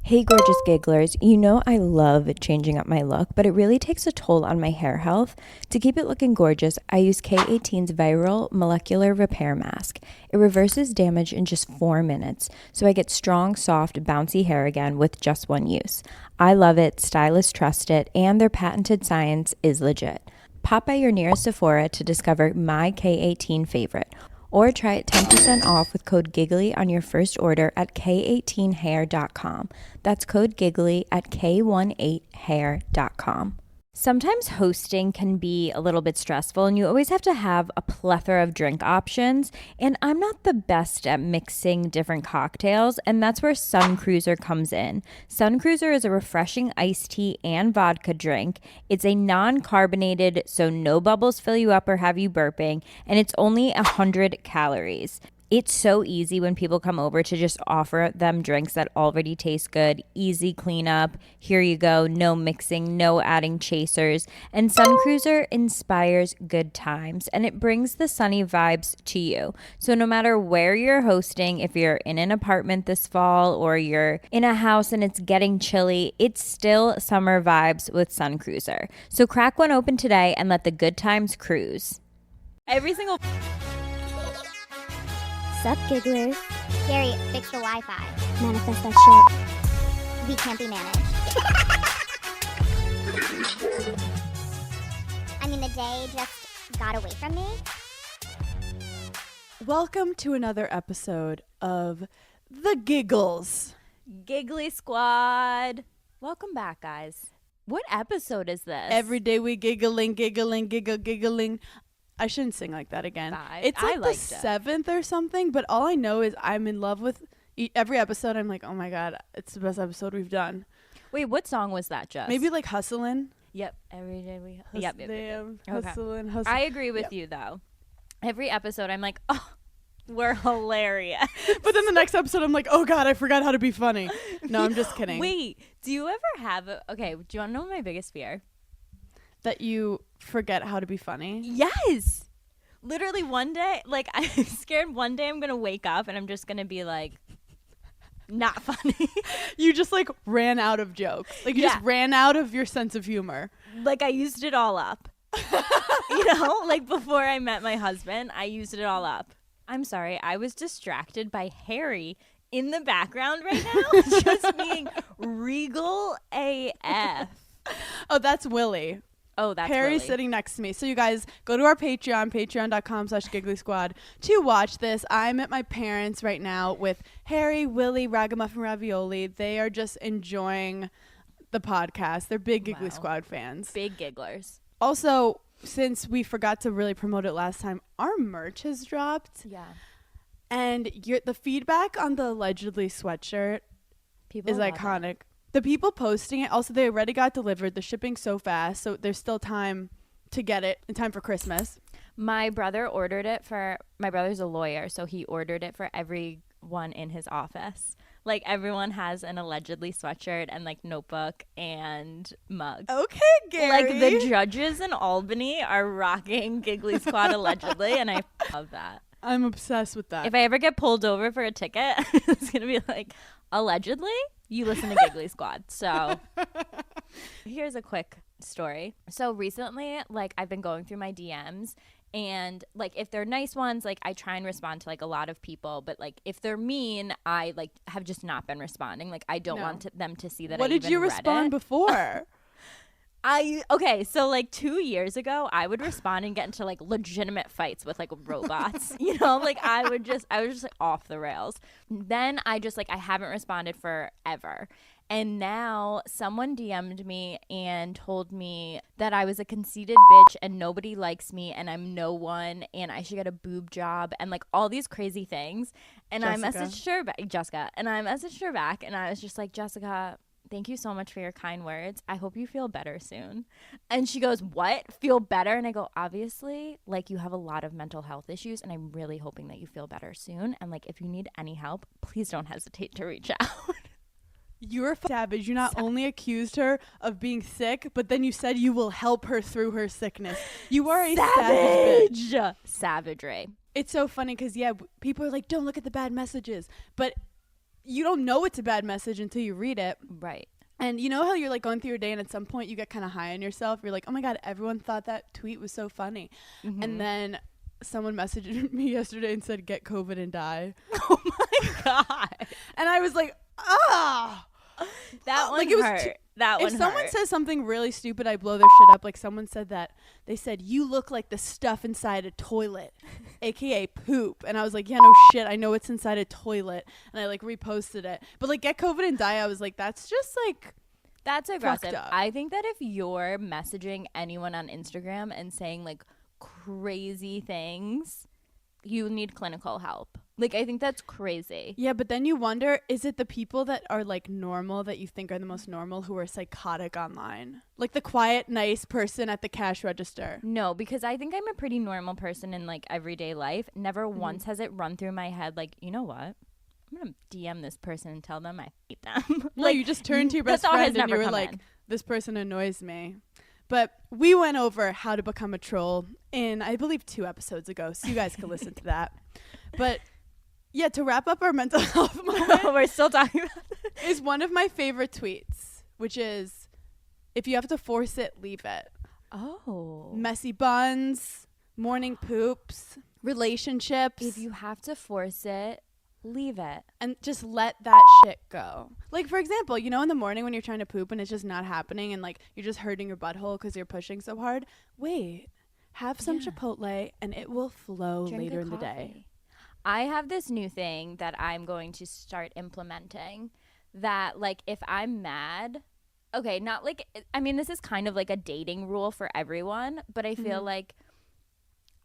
Hey gorgeous gigglers, you know I love changing up my look, but it really takes a toll on my hair health. To keep it looking gorgeous, I use K18's Viral Molecular Repair Mask. It reverses damage in just 4 minutes, so I get strong, soft, bouncy hair again with just one use. I love it, stylists trust it, and their patented science is legit. Pop by your nearest Sephora to discover my K18 favorite. Or try it 10% off with code GIGGLY on your first order at k18hair.com. That's code GIGGLY at k18hair.com. Sometimes hosting can be a little bit stressful and you always have to have a plethora of drink options. And I'm not the best at mixing different cocktails, and that's where Sun Cruiser comes in. Sun Cruiser is a refreshing iced tea and vodka drink. It's a non-carbonated, so no bubbles fill you up or have you burping, and it's only 100 calories. It's so easy when people come over to just offer them drinks that already taste good, easy cleanup, here you go, no mixing, no adding chasers. And Sun Cruiser inspires good times and it brings the sunny vibes to you. So no matter where you're hosting, if you're in an apartment this fall or you're in a house and it's getting chilly, it's still summer vibes with Sun Cruiser. So crack one open today and let the good times cruise. Every single... Sup, gigglers? Gary, fix the Wi-Fi. Manifest that shit. We can't be managed. I mean, the day just got away from me. Welcome to another episode of The Giggles. Giggly Squad. Welcome back, guys. What episode is this? Every day we giggling. I shouldn't sing like that again. It's like the 7th or something, but all I know is I'm in love with every episode. I'm like, oh my God, it's the best episode we've done. Wait, what song was that, Jess? Maybe like Hustlin'. Yep, every day we... Hustlin'. I agree with you, though. Every episode, I'm like, oh, we're hilarious. But then the next episode, I'm like, oh God, I forgot how to be funny. No, I'm just kidding. Wait, do you ever have... Okay, do you want to know my biggest fear? That you forget how to be funny? Yes. Literally one day, like, I'm scared one day I'm going to wake up and I'm just going to be like, not funny. You just like ran out of jokes. Like you just ran out of your sense of humor. Like I used it all up. You know, like before I met my husband, I used it all up. I'm sorry. I was distracted by Harry in the background right now. Just being regal AF. Oh, that's Willie. Oh, that's Harry's Willie. sitting next to me. So you guys go to our Patreon, patreon.com/Giggly Squad to watch this. I'm at my parents' right now with Harry, Willie, Ragamuffin Ravioli. They are just enjoying the podcast. They're big Giggly Squad fans. Big gigglers. Also, since we forgot to really promote it last time, our merch has dropped. Yeah. And the feedback on the allegedly sweatshirt is iconic. The people posting it, also, they already got delivered. The shipping's so fast, so there's still time to get it in time for Christmas. My brother ordered it my brother's a lawyer, so he ordered it for everyone in his office. Like, everyone has an allegedly sweatshirt and, like, notebook and mug. Okay, Gary. Like, the judges in Albany are rocking Giggly Squad allegedly, and I love that. I'm obsessed with that. If I ever get pulled over for a ticket, it's going to be like, allegedly? You listen to Giggly Squad. So here's a quick story. So recently, like, I've been going through my DMs and, like, if they're nice ones, like, I try and respond to, like, a lot of people. But, like, if they're mean, I, like, have just not been responding. Like, I don't want them to see that What I even did you read respond it. before? Okay, so like 2 years ago, I would respond and get into like legitimate fights with like robots, you know, like I was just like off the rails. Then I haven't responded forever. And now someone DM'd me and told me that I was a conceited bitch and nobody likes me and I'm no one and I should get a boob job and like all these crazy things. And I messaged her back, Jessica, and I messaged her back and I was just like, Jessica, thank you so much for your kind words. I hope you feel better soon. And she goes, what? Feel better? And I go, obviously, like, you have a lot of mental health issues, and I'm really hoping that you feel better soon. And, like, if you need any help, please don't hesitate to reach out. You're savage. You not only accused her of being sick, but then you said you will help her through her sickness. You are a savage bitch. Savagery. It's so funny because, people are like, don't look at the bad messages. But you don't know it's a bad message until you read it. Right. And you know how you're like going through your day and at some point you get kind of high on yourself. You're like, oh my God, everyone thought that tweet was so funny. Mm-hmm. And then someone messaged me yesterday and said, get COVID and die. Oh my God. And I was like, ah. That one like, it was hurt. That one If someone hurt. says something really stupid, I blow their shit up. Like someone said that. They said, you look like the stuff inside a toilet, aka poop. And I was like, yeah, no shit. I know it's inside a toilet. And I like reposted it. But like get COVID and die, I was like, that's just like. That's aggressive. up. I think that if you're messaging anyone on Instagram and saying like crazy things, you need clinical help. Like, I think that's crazy. Yeah, but then you wonder, is it the people that are like normal that you think are the most normal who are psychotic online? Like the quiet, nice person at the cash register. No, because I think I'm a pretty normal person in like everyday life. Never once has it run through my head like, you know what? I'm going to DM this person and tell them I hate them. Like, you just turned to your best that thought has friend and you never were come like, in. this person annoys me. But we went over how to become a troll in, I believe, 2 episodes ago, so you guys can listen to that. But yeah, to wrap up our mental health moment, We're still talking about it. is one of my favorite tweets, which is, if you have to force it, leave it. Oh. Messy buns, morning poops, relationships. If you have to force it, leave it. And just let that shit go. Like, for example, you know, in the morning when you're trying to poop and it's just not happening and like you're just hurting your butthole because you're pushing so hard, wait, have some Chipotle and it will flow Drink later a in the day. coffee. I have this new thing that I'm going to start implementing that, like, if I'm mad, okay, not like, I mean, this is kind of like a dating rule for everyone, but I feel like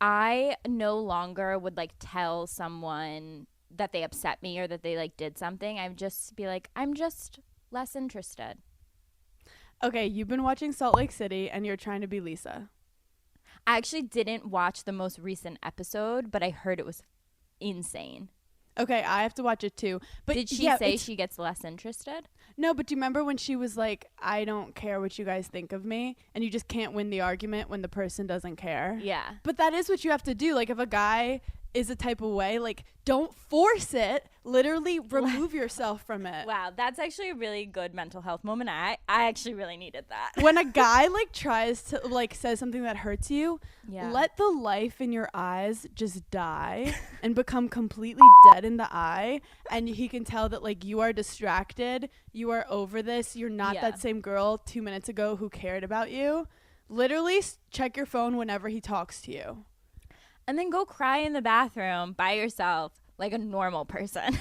I no longer would like tell someone that they upset me or that they like did something. I would just be like, I'm just less interested. Okay, you've been watching Salt Lake City and you're trying to be Lisa. I actually didn't watch the most recent episode, but I heard it was insane. Okay, I have to watch it too. But Did she yeah, say she gets less interested? No, but do you remember when she was like, I don't care what you guys think of me, and you just can't win the argument when the person doesn't care? Yeah. But that is what you have to do. Like, if a guy is a type of way, like, don't force it. Literally remove yourself from it. Wow, that's actually a really good mental health moment. I actually really needed that. When a guy like tries to like says something that hurts you, Yeah. let the life in your eyes just die and become completely dead in the eye, and he can tell that like you are distracted, you are over this, you're not that same girl 2 minutes ago who cared about you. Literally check your phone whenever he talks to you. And then go cry in the bathroom by yourself like a normal person.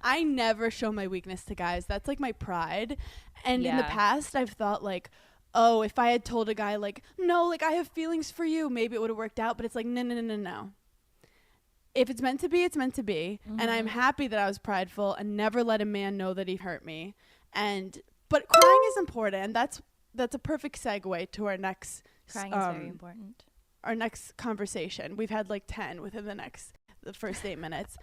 I never show my weakness to guys. That's like my pride. And in the past, I've thought like, oh, if I had told a guy like, no, like I have feelings for you, maybe it would have worked out. But it's like, no. If it's meant to be, it's meant to be. And I'm happy that I was prideful and never let a man know that he hurt me. But crying is important. That's a perfect segue to our next Crying is very important. Our next conversation. We've had like 10 within the first 8 minutes.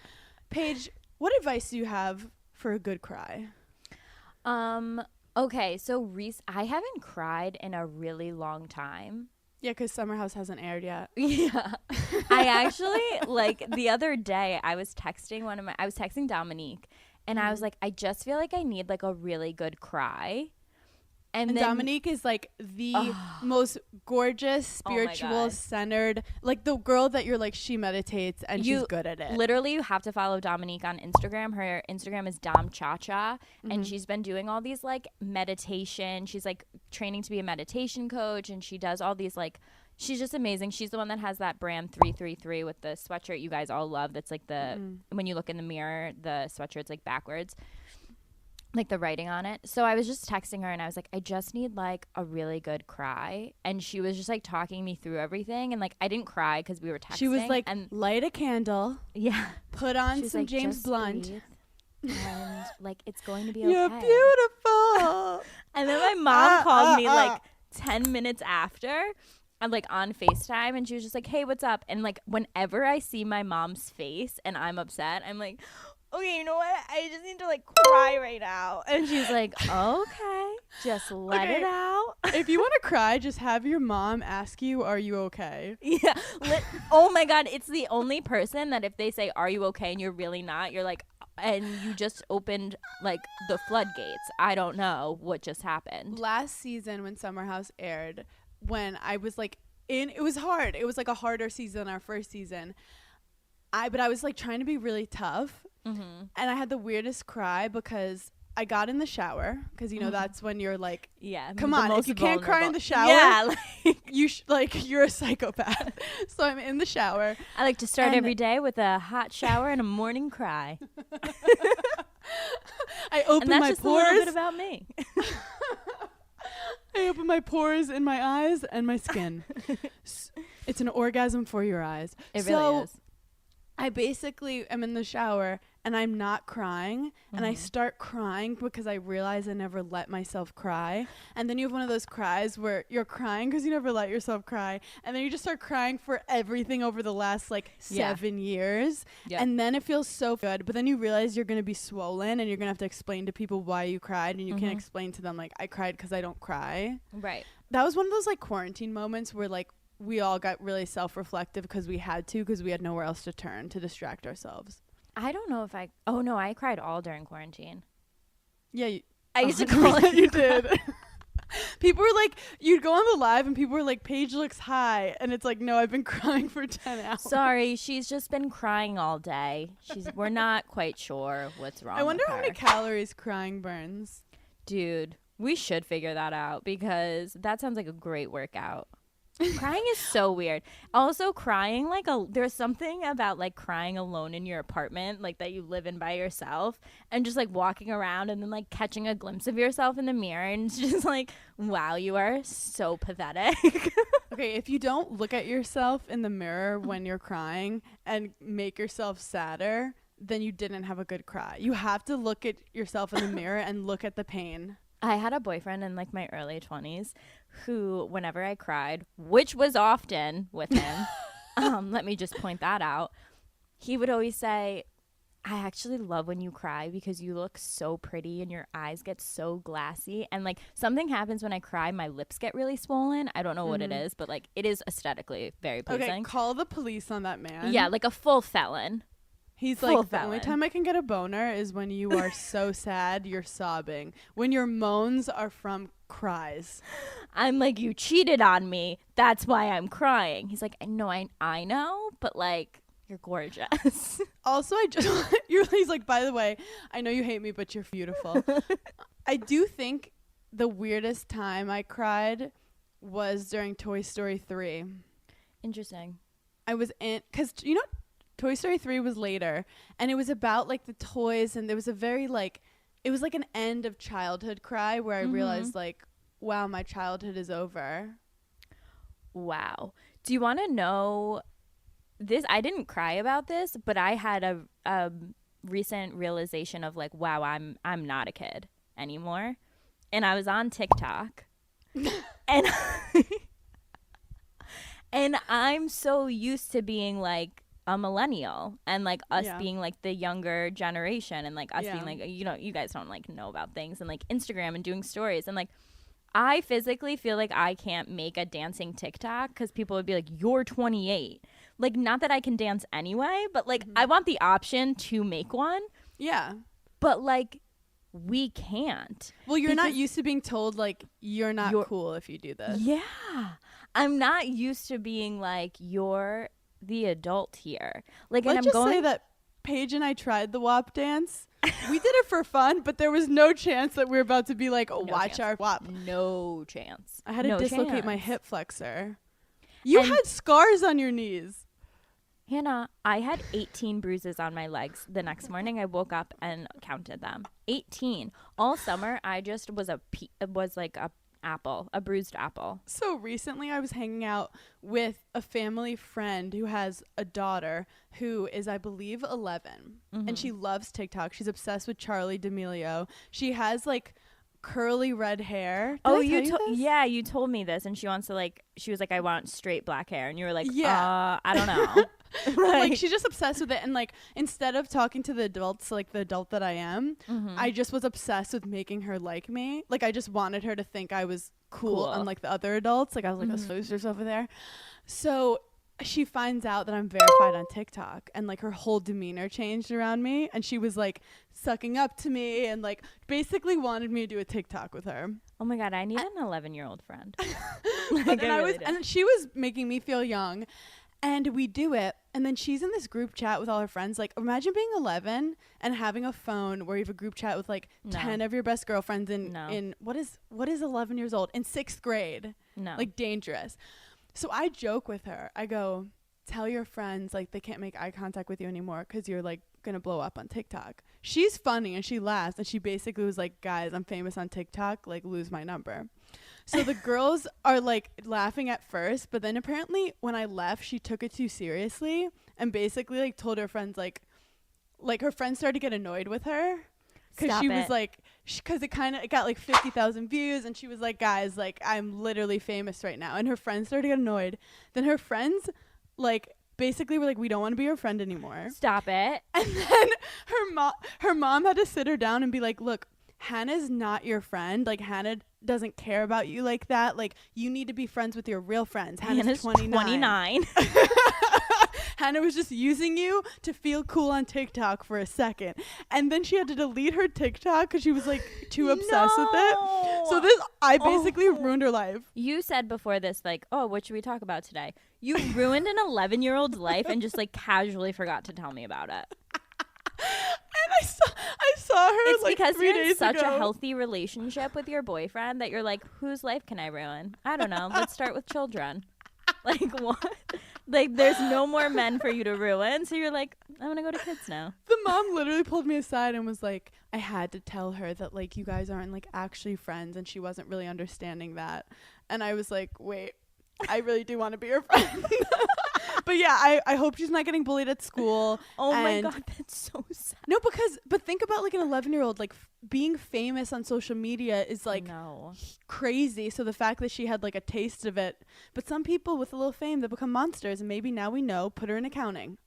Paige, what advice do you have for a good cry? Okay, so I haven't cried in a really long time. Yeah, because Summer House hasn't aired yet. Yeah. I actually, like, the other day, I was texting Dominique, and I was like, I just feel like I need, like, a really good cry. And then, Dominique is like the most gorgeous, spiritual, centered, like the girl that you're like, she meditates and she's good at it. Literally, you have to follow Dominique on Instagram. Her Instagram is Dom Cha, and she's been doing all these like meditation. She's like training to be a meditation coach, and she does all these like, she's just amazing. She's the one that has that brand 333 with the sweatshirt you guys all love. That's like the, when you look in the mirror, the sweatshirt's like backwards, like the writing on it. So I was just texting her and I was like, I just need like a really good cry. And she was just like talking me through everything. And like, I didn't cry because we were texting. She was like, and light a candle. Yeah. Put on She's some like, James just Blunt. breathe, and like, it's going to be okay. You're beautiful. And then my mom called me like 10 minutes after. I'm like on FaceTime, and she was just like, hey, what's up? And like, whenever I see my mom's face and I'm upset, I'm like, okay, you know what? I just need to like cry right now. And she's like, okay, just let it out. If you want to cry, just have your mom ask you, are you okay? Yeah. Oh my God. It's the only person that if they say, are you okay? And you're really not, you're like, and you just opened like the floodgates. I don't know what just happened. Last season when Summer House aired, when I was like it was hard. It was like a harder season than our first season. But I was like trying to be really tough. Mm-hmm. And I had the weirdest cry because I got in the shower because, you know, that's when you're like, Yeah. come the on, if most you can't cry in the shower, yeah, like, you're a psychopath. So I'm in the shower. I like to start And- every day with a hot shower and a morning cry. I open And that's my just a little bit pores. about me. I open my pores in my eyes and my skin. It's an orgasm for your eyes. It So really is. I basically am in the shower and I'm not crying and I start crying because I realize I never let myself cry. And then you have one of those cries where you're crying because you never let yourself cry. And then you just start crying for everything over the last like 7 years. Yep. And then it feels so good. But then you realize you're going to be swollen and you're going to have to explain to people why you cried. And you can't explain to them like, I cried because I don't cry. Right. That was one of those like quarantine moments where like we all got really self-reflective because we had nowhere else to turn to distract ourselves. I don't know if oh no, I cried all during quarantine. Yeah, I used to call it. You did. People were like, you'd go on the live and people were like, Paige looks high. And it's like, no, I've been crying for 10 hours. Sorry, she's just been crying all day. We're not quite sure what's wrong. I wonder with how her. many calories crying burns. Dude, we should figure that out because that sounds like a great workout. Crying is so weird. Also, crying there's something about like crying alone in your apartment, like that you live in by yourself, and just like walking around and then like catching a glimpse of yourself in the mirror, and it's just like, wow, you are so pathetic. Okay, if you don't look at yourself in the mirror when you're crying and make yourself sadder, then you didn't have a good cry. You have to look at yourself in the mirror and look at the pain. I had a boyfriend in like my early 20s who, whenever I cried, which was often with him, let me just point that out, he would always say, I actually love when you cry because you look so pretty and your eyes get so glassy. And like something happens when I cry, my lips get really swollen. I don't know what it is, but like it is aesthetically very pleasing. Okay, call the police on that man. Yeah, like a full felon. He's Full like, the only felon. time I can get a boner is when you are so sad you're sobbing. When your moans are from cries. I'm like, you cheated on me. That's why I'm crying. He's like, no, I know, but like, you're gorgeous. Also, he's like, by the way, I know you hate me, but you're beautiful. I do think the weirdest time I cried was during Toy Story 3. Interesting. I was because, you know, Toy Story 3 was later, and it was about, like, the toys, and there was a very, like, it was like an end of childhood cry where I realized, like, wow, my childhood is over. Wow. Do you want to know this? I didn't cry about this, but I had a recent realization of, like, wow, I'm not a kid anymore. And I was on TikTok, and and I'm so used to being, like, a millennial and like us being like the younger generation and like us being like, you know, you guys don't like know about things and like Instagram and doing stories, and like I physically feel like I can't make a dancing TikTok because people would be like, you're 28. Like, not that I can dance anyway, but like I want the option to make one. Yeah. But like we can't. Well, you're not used to being told, like, you're not cool if you do this. Yeah. I'm not used to being like, you're the adult here. Like, Let's and I'm just going say that Paige and I tried the WAP dance. We did it for fun, but there was no chance that we were about to be like, watch our WAP. No chance. I had to No dislocate my chance. hip flexor. You And- had scars on your knees. Hannah, I had 18 bruises on my legs. The next morning, I woke up and counted them. 18. All summer, I just was like a bruised apple. So recently I was hanging out with a family friend who has a daughter who is, I believe, 11. And she loves TikTok. She's obsessed with Charlie D'Amelio. She has like curly red hair. Did Oh, I tell you this? yeah, you told me this, and she wants to like. She was like, I want straight black hair, and you were like, Yeah. I don't know. Like she's just obsessed with it, and like instead of talking to the adults, like the adult that I am, I just was obsessed with making her like me. Like I just wanted her to think I was cool, unlike the other adults. Like I was like those losers over there. So she finds out that I'm verified on TikTok, and like her whole demeanor changed around me, and she was like sucking up to me and like basically wanted me to do a TikTok with her. Oh my god, I need an 11-year-old friend. But then and she was making me feel young. And we do it, and then she's in this group chat with all her friends. Like, imagine being 11 and having a phone where you have a group chat with like 10 of your best girlfriends in what is 11 years old in 6th grade. No, Like dangerous. So I joke with her. I go, tell your friends like they can't make eye contact with you anymore because you're like gonna blow up on TikTok. She's funny and she laughs, and she basically was like, guys, I'm famous on TikTok, like lose my number. So the girls are like laughing at first, but then apparently when I left, she took it too seriously and basically like told her friends like her friends started to get annoyed with her because she was like, because it got like 50,000 views, and she was like, guys, like I'm literally famous right now, and her friends started to get annoyed. Then her friends like basically were like, we don't want to be your friend anymore. Stop it. And then her mom had to sit her down and be like, look, Hannah's not your friend. Like Hannah doesn't care about you like that. Like you need to be friends with your real friends. Hannah's 29. Hannah was just using you to feel cool on TikTok for a second. And then she had to delete her TikTok because she was like too obsessed with it. So I basically ruined her life. You said before this, like, oh, what should we talk about today? You ruined an 11-year-old's life and just like casually forgot to tell me about it. And I saw her It's like because 3 you're in days such ago. a healthy relationship with your boyfriend that you're like, whose life can I ruin? I don't know. Let's start with children. Like, what? Like, there's no more men for you to ruin. So you're like, I'm going to go to kids now. The mom literally pulled me aside and was like, I had to tell her that like you guys aren't like actually friends, and she wasn't really understanding that. And I was like, wait, I really do want to be your friend. But yeah, I hope she's not getting bullied at school. Oh my God, that's so sad. No, but think about like an 11-year-old, like being famous on social media is like crazy. So the fact that she had like a taste of it, but some people with a little fame, they become monsters, and maybe now we know, put her in accounting.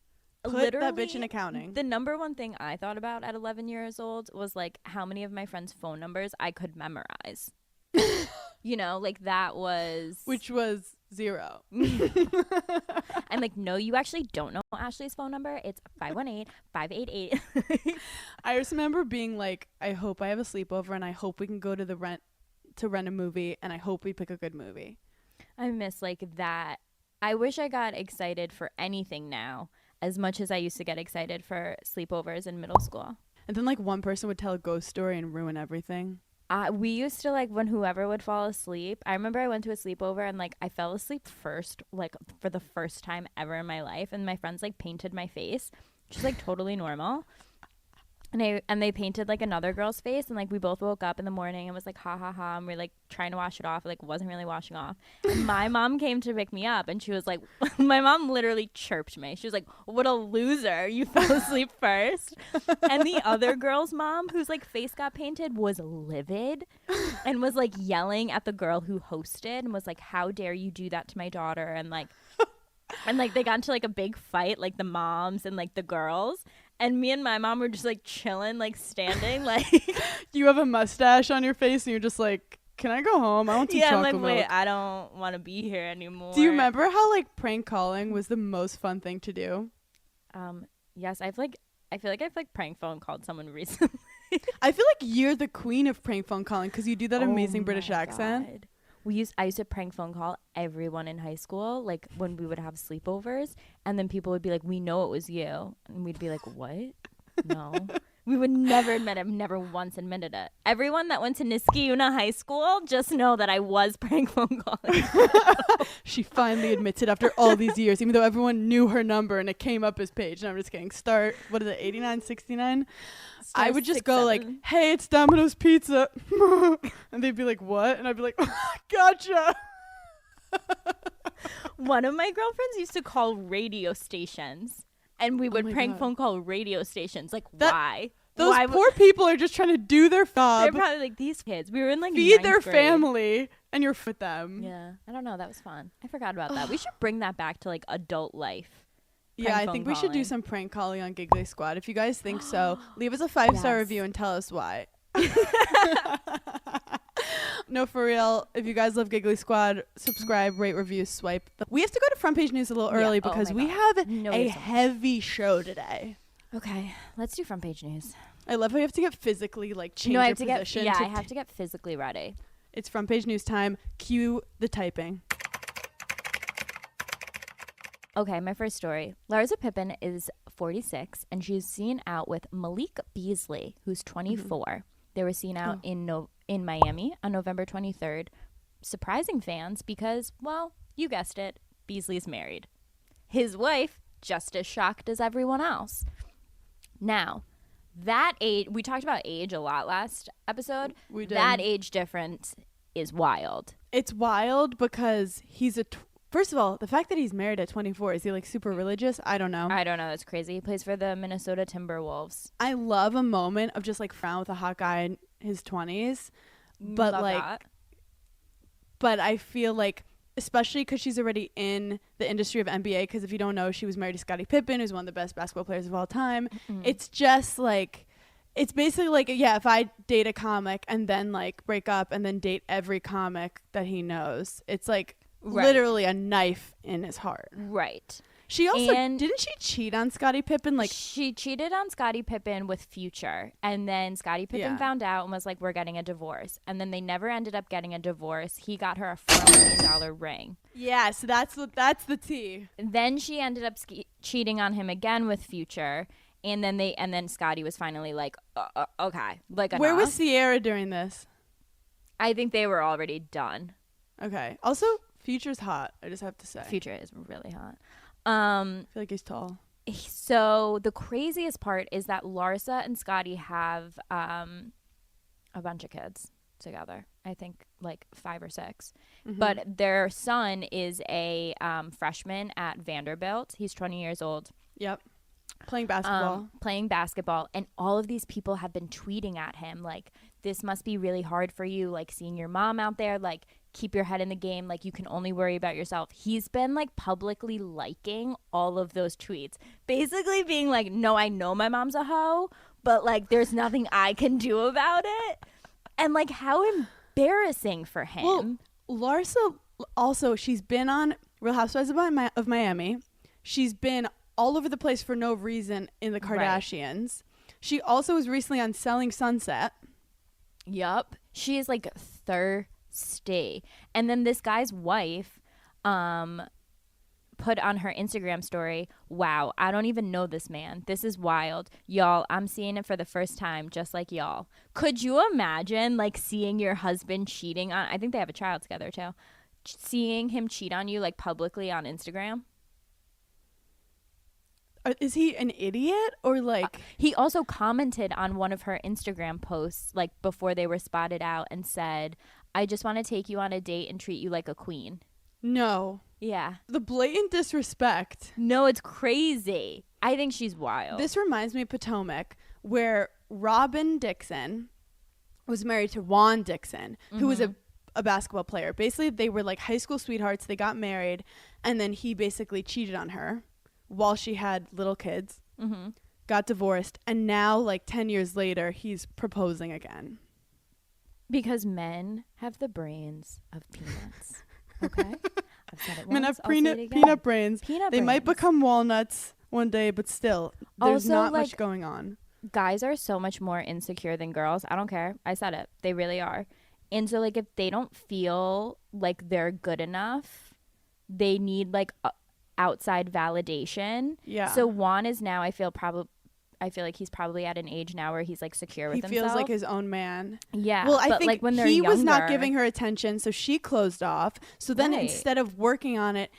Put that bitch in accounting. The number one thing I thought about at 11 years old was like how many of my friends' phone numbers I could memorize. You know, like that was... Which was 0. I'm like, no, you actually don't know Ashley's phone number. It's 518-588. I just remember being like, I hope I have a sleepover, and I hope we can go to rent a movie, and I hope we pick a good movie. I miss like that. I wish I got excited for anything now as much as I used to get excited for sleepovers in middle school. And then like one person would tell a ghost story and ruin everything. We used to like when whoever would fall asleep. I remember I went to a sleepover and like I fell asleep first, like for the first time ever in my life. And my friends like painted my face, which is like totally normal. And they painted like another girl's face, and like we both woke up in the morning and was like ha ha ha, and we're like trying to wash it off, like wasn't really washing off. And my mom came to pick me up, and she was like, my mom literally chirped me. She was like, what a loser, you fell asleep first. And the other girl's mom, whose like face got painted, was livid and was like yelling at the girl who hosted and was like, how dare you do that to my daughter? And like they got into like a big fight, like the moms and like the girls. And me and my mom were just like chilling, like standing, like. You have a mustache on your face, and you're just like, can I go home? I want some chocolate I'm like, milk. wait, I don't want to be here anymore. Do you remember how like prank calling was the most fun thing to do? Yes, I feel like I've like prank phone called someone recently. I feel like you're the queen of prank phone calling because you do that amazing British accent. God. I used to prank phone call everyone in high school, like when we would have sleepovers, and then people would be like, we know it was you, and we'd be like, what? No. We would never admit it. I've never once admitted it. Everyone that went to Niskiuna High School, just know that I was prank phone calling. She finally admits it after all these years, even though everyone knew her number and it came up as Paige. No, I'm just kidding. Start, what is it, 89, 69? I would just go like, hey, it's Domino's Pizza. And they'd be like, what? And I'd be like, gotcha. One of my girlfriends used to call radio stations, and we would prank phone call radio stations. Like, why? Those Why poor people are just trying to do their They're job, probably like, these kids. We were in like feed ninth their grade. family, and you're with them. Yeah, I don't know. That was fun. I forgot about that. We should bring that back to like adult life. Yeah, I Prank think phone we should do calling. some prank calling on Giggly Squad. If you guys think so, leave us a 5-star Yes. review and tell us why. No, for real. If you guys love Giggly Squad, subscribe, rate, review, swipe. We have to go to front page news a little Yeah. early Oh because my we God. have No, a we have so much. heavy show today. Okay, let's do front page news. I love how you have to get physically change no, I your have to get. position. Yeah, I have to get physically ready. It's front page news time. Cue the typing. Okay, my first story. Larsa Pippen is 46, and she's seen out with Malik Beasley, who's 24. They were seen out in Miami on November 23rd, surprising fans because, well, you guessed it, Beasley's married. His wife, just as shocked as everyone else. Now, that age, we talked about age a lot last episode. We did. That age difference is wild. It's wild because he's first of all, the fact that he's married at 24, is he super religious? I don't know. I don't know. That's crazy. He plays for the Minnesota Timberwolves. I love a moment of just frown with a hot guy in his 20s. But Love that. but I feel especially because she's already in the industry of NBA, because if you don't know, she was married to Scottie Pippen, who's one of the best basketball players of all time. It's just it's basically yeah, if I date a comic and then break up and then date every comic that he knows, it's literally a knife in his heart. Right. She also And- didn't she cheat on Scottie Pippen? She cheated on Scottie Pippen with Future, and then Scottie Pippen Yeah. found out and was like, we're getting a divorce. And then they never ended up getting a divorce. He got her a $4 million ring. yeah, so that's the tea. And then she ended up cheating on him again with Future. And then Scottie was finally like, okay, Where was enough. Sierra during this? I think they were already done. Okay. Also, Future's hot. I just have to say. Future is really hot. I feel like he's tall. So the craziest part is that Larsa and Scotty have a bunch of kids together. I think 5 or 6. But their son is a freshman at Vanderbilt. He's 20 years old. Yep. Playing basketball. Playing basketball. And all of these people have been tweeting at him this must be really hard for you, seeing your mom out there, keep your head in the game, you can only worry about yourself. He's been publicly liking all of those tweets, basically being no, I know my mom's a hoe, but there's nothing I can do about it. And how embarrassing for him. Well, Larsa also, she's been on Real Housewives of Miami. She's been all over the place for no reason in the Right. Kardashians. She also was recently on Selling Sunset. Yup. She is thirsty. And then this guy's wife put on her Instagram story, wow, I don't even know this man. This is wild. Y'all, I'm seeing it for the first time, just like y'all. Could you imagine seeing your husband cheating on, I think they have a child together too, seeing him cheat on you publicly on Instagram? Is he an idiot or He also commented on one of her Instagram posts before they were spotted out and said, I just want to take you on a date and treat you like a queen. no. Yeah. The blatant disrespect. No, it's crazy. I think she's wild. This reminds me of Potomac, where Robin Dixon was married to Juan Dixon, who was a basketball player. Basically, they were high school sweethearts. They got married, and then he basically cheated on her while she had little kids, got divorced, and now, 10 years later, he's proposing again. Because men have the brains of peanuts. Okay? I've said it once. Men have I'll say it again. peanut brains. Peanut They might brains. become walnuts one day, but still, there's Also, not much going on. Guys are so much more insecure than girls. I don't care. I said it. They really are. And so if they don't feel like they're good enough, they need outside validation. Yeah. So Juan is now, I feel like he's probably at an age now where he's secure with He himself. feels like his own man. Yeah. Well, I but, think when they're he was not younger- giving her attention, so she closed off. So then Right. instead of working on it,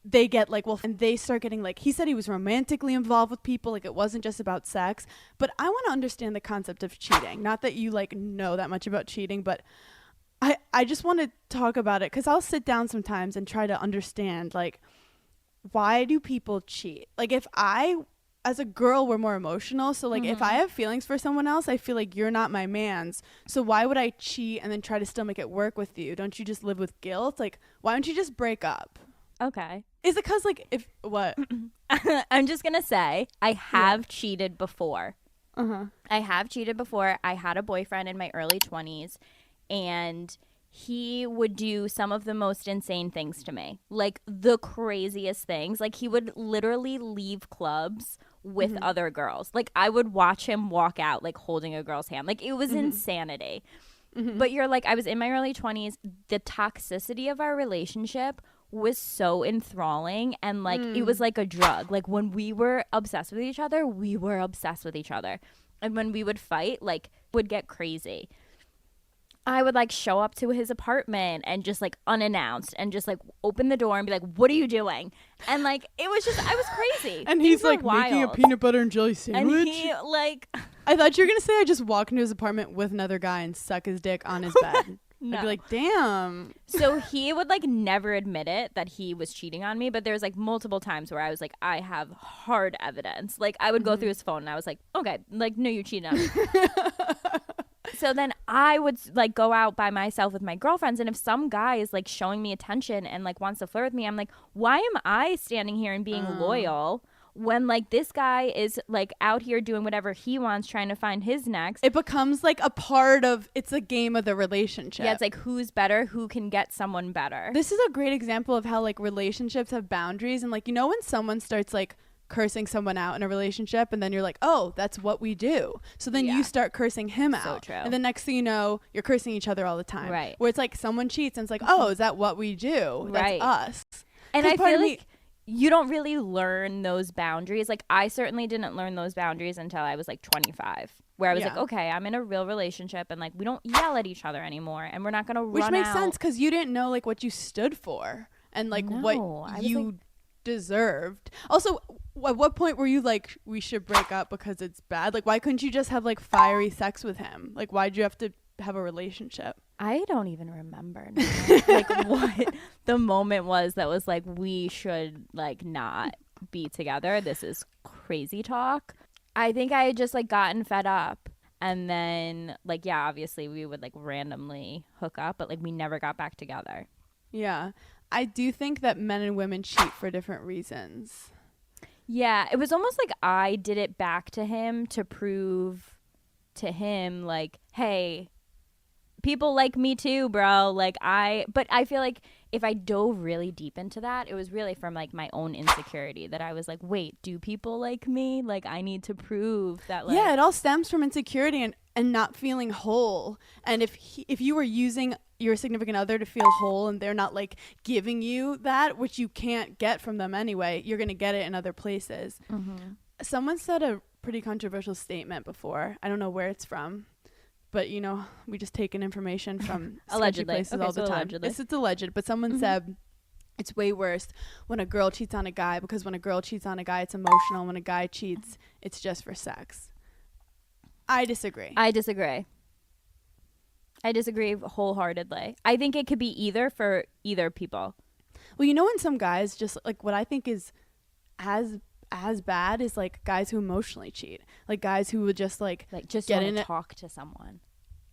they get and they start getting he said he was romantically involved with people, it wasn't just about sex. But I want to understand the concept of cheating. Not that you know that much about cheating, but I just want to talk about it because I'll sit down sometimes and try to understand why do people cheat? If I as a girl, we're more emotional. So like if I have feelings for someone else, I feel like you're not my man's. So why would I cheat and then try to still make it work with you? Don't you just live with guilt? Like, why don't you just break up? Okay. Is it because like if what? I'm just going to say I have cheated before. Uh-huh. I have cheated before. I had a boyfriend in my early 20s, and he would do some of the most insane things to me, like the craziest things. Like he would literally leave clubs with other girls. Like I would watch him walk out like holding a girl's hand. Like it was insanity. But you're like, I was in my early 20s. The toxicity of our relationship was so enthralling, and like it was like a drug. Like when we were obsessed with each other, we were obsessed with each other. And when we would fight, like would get crazy. I would like show up to his apartment and just like unannounced and just like open the door and be like, what are you doing? And like it was just, I was crazy. And Things he's were like making a wild. peanut butter and jelly sandwich. And he like I thought you were gonna say I just walk into his apartment with another guy and suck his dick on his bed. No. I'd be like, damn. So he would like never admit it that he was cheating on me, but there's like multiple times where I was like, I have hard evidence. Like I would go through his phone and I was like, okay, like no, you cheated on me. So then I would like go out by myself with my girlfriends, and if some guy is like showing me attention and like wants to flirt with me, I'm like, why am I standing here and being loyal when like this guy is like out here doing whatever he wants, trying to find his next? It becomes like a part of, it's a game of the relationship. Yeah, it's like who's better, who can get someone better. This is a great example of how like relationships have boundaries, and like, you know, when someone starts like cursing someone out in a relationship, and then you're like, oh, that's what we do. So then you start cursing him out. true. And the next thing you know, you're cursing each other all the time. Right. Where it's like someone cheats and it's like, oh, is that what we do? That's Right. us. And 'Cause I part feel of me- like you don't really learn those boundaries. Like I certainly didn't learn those boundaries until I was like 25, where I was like, okay, I'm in a real relationship, and like we don't yell at each other anymore, and we're not gonna Which run makes out. sense because you didn't know like what you stood for and like No, I what was, you like- deserved. Also, at what point were you like, we should break up because it's bad? Like, why couldn't you just have like fiery sex with him? Like, why'd you have to have a relationship? I don't even remember now, like what the moment was that was like we should like not be together. This is crazy talk. I think I had just like gotten fed up, and then like yeah, obviously we would like randomly hook up, but like we never got back together. Yeah. I do think that men and women cheat for different reasons. Yeah, it was almost like I did it back to him to prove to him like, hey, people like me too, bro. Like but I feel like if I dove really deep into that, it was really from like my own insecurity that I was like, wait, do people like me? Like I need to prove that. Like, Yeah, it all stems from insecurity and not feeling whole. And if you were using your significant other to feel whole and they're not like giving you that, which you can't get from them anyway, you're going to get it in other places. Someone said a pretty controversial statement before. I don't know where it's from, but you know, we just take in information from sketchy Allegedly. places Okay, all the so time. allegedly. It's alleged, but someone said it's way worse when a girl cheats on a guy, because when a girl cheats on a guy, it's emotional. When a guy cheats, it's just for sex. I disagree. I disagree. I disagree wholeheartedly. I think it could be either for either people. Well, you know, when some guys just like, what I think is as bad is like guys who emotionally cheat, like guys who would just like just get want in to it. talk to someone.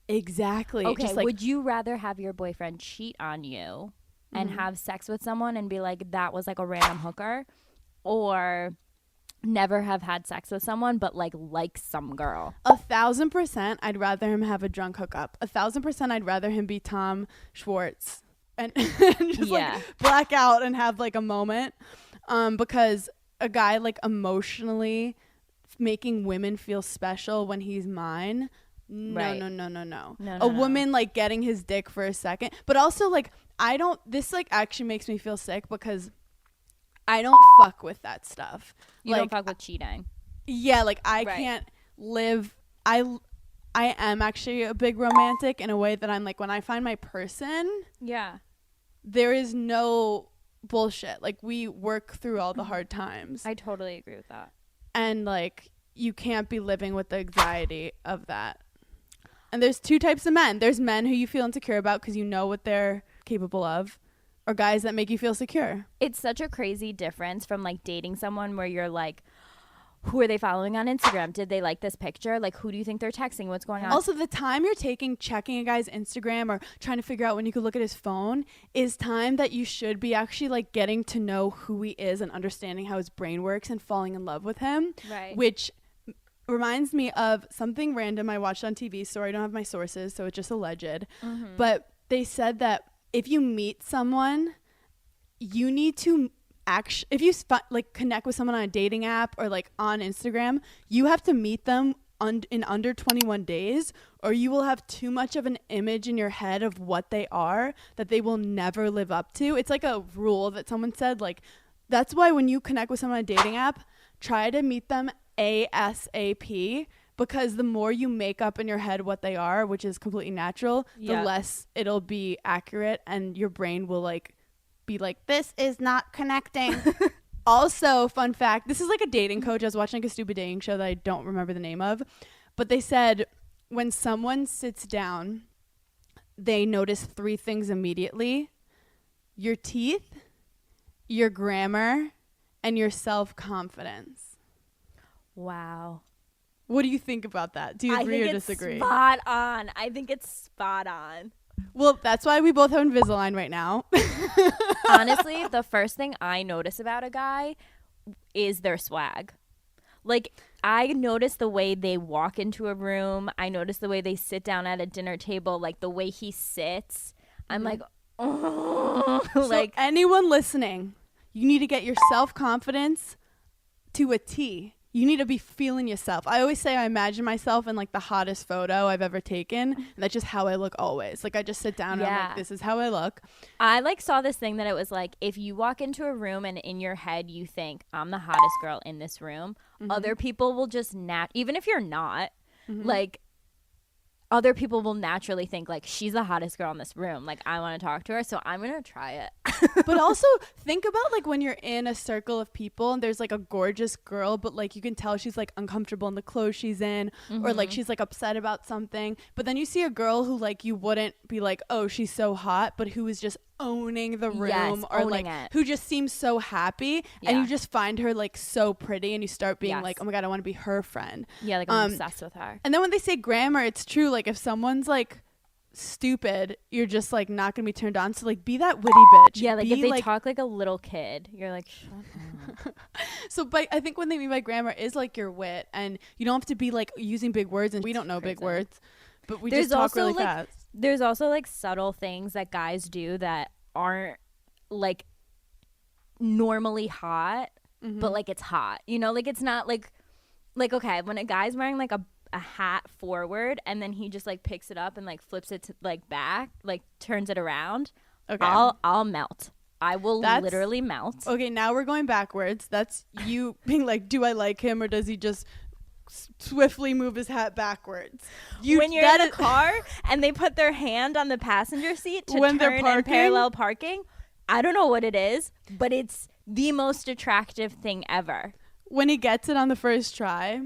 Exactly. Okay, Just like, would you rather have your boyfriend cheat on you and have sex with someone and be like, that was like a random hooker, or never have had sex with someone but like some girl? 1,000% I'd rather him have a drunk hookup. 1,000% I'd rather him be Tom Schwartz and just like black out and have like a moment. Because a guy like emotionally making women feel special when he's mine. No. No, A woman like getting his dick for a second. But also like, this like actually makes me feel sick because I don't fuck with that stuff. You like, don't fuck with cheating. Yeah, like I Right. can't live. I am actually a big romantic in a way that I'm like, when I find my person, Yeah. there is no bullshit. Like we work through all the hard times. I totally agree with that. And like you can't be living with the anxiety of that. And there's two types of men. There's men who you feel insecure about because you know what they're capable of, or guys that make you feel secure. It's such a crazy difference from like dating someone where you're like, who are they following on Instagram? Did they like this picture? Like, who do you think they're texting? What's going on? Also, the time you're taking checking a guy's Instagram or trying to figure out when you could look at his phone is time that you should be actually like getting to know who he is and understanding how his brain works and falling in love with him. Right. Which reminds me of something random I watched on TV. Sorry, I don't have my sources, so it's just alleged. But they said that if you meet someone, you need to if you like connect with someone on a dating app or like on Instagram, you have to meet them in under 21 days, or you will have too much of an image in your head of what they are that they will never live up to. It's like a rule that someone said, like, that's why when you connect with someone on a dating app, try to meet them ASAP, because the more you make up in your head what they are, which is completely natural, the less it'll be accurate, and your brain will like be like, this is not connecting. Also, fun fact, this is like a dating coach. I was watching like a stupid dating show that I don't remember the name of, but they said when someone sits down, they notice 3 things immediately: your teeth, your grammar, and your self-confidence. Wow. What do you think about that? Do you agree or disagree? Spot on. I think it's spot on. Well, that's why we both have Invisalign right now. Honestly, the first thing I notice about a guy is their swag. Like, I notice the way they walk into a room. I notice the way they sit down at a dinner table, like the way he sits. I'm like, oh. Like, anyone listening, you need to get your self-confidence to a T. You need to be feeling yourself. I always say I imagine myself in like the hottest photo I've ever taken. And that's just how I look always. Like, I just sit down and I'm like, this is how I look. I like saw this thing that it was like, if you walk into a room and in your head you think, I'm the hottest girl in this room, other people will just even if you're not, like, other people will naturally think like, she's the hottest girl in this room. Like, I want to talk to her, so I'm going to try it. But also think about like when you're in a circle of people and there's like a gorgeous girl, but like you can tell she's like uncomfortable in the clothes she's in, or like she's like upset about something. But then you see a girl who like you wouldn't be like, oh, she's so hot, but who is just owning the room, or like who just seems so happy, and you just find her like so pretty, and you start being like, oh my god, I want to be her friend. Yeah, like I'm obsessed with her. And then when they say grammar, it's true. Like, if someone's like stupid, you're just like not gonna be turned on. So like, be that witty bitch. Yeah, like be, if they talk like a little kid, you're like, shut up. So but I think what they mean by grammar is like your wit, and you don't have to be like using big words, and we don't know big words, but we just talk really fast. There's also like subtle things that guys do that aren't like normally hot, but like it's hot, you know, like it's not like okay, when a guy's wearing like a hat forward and then he just like picks it up and like flips it to like back, like turns it around, okay, I'll melt. I will literally melt. Okay, now we're going backwards. That's you being like, do I like him, or does he just swiftly move his hat backwards? When you're in a car and they put their hand on the passenger seat to when turn in parallel parking, I don't know what it is, but it's the most attractive thing ever. When he gets it on the first try.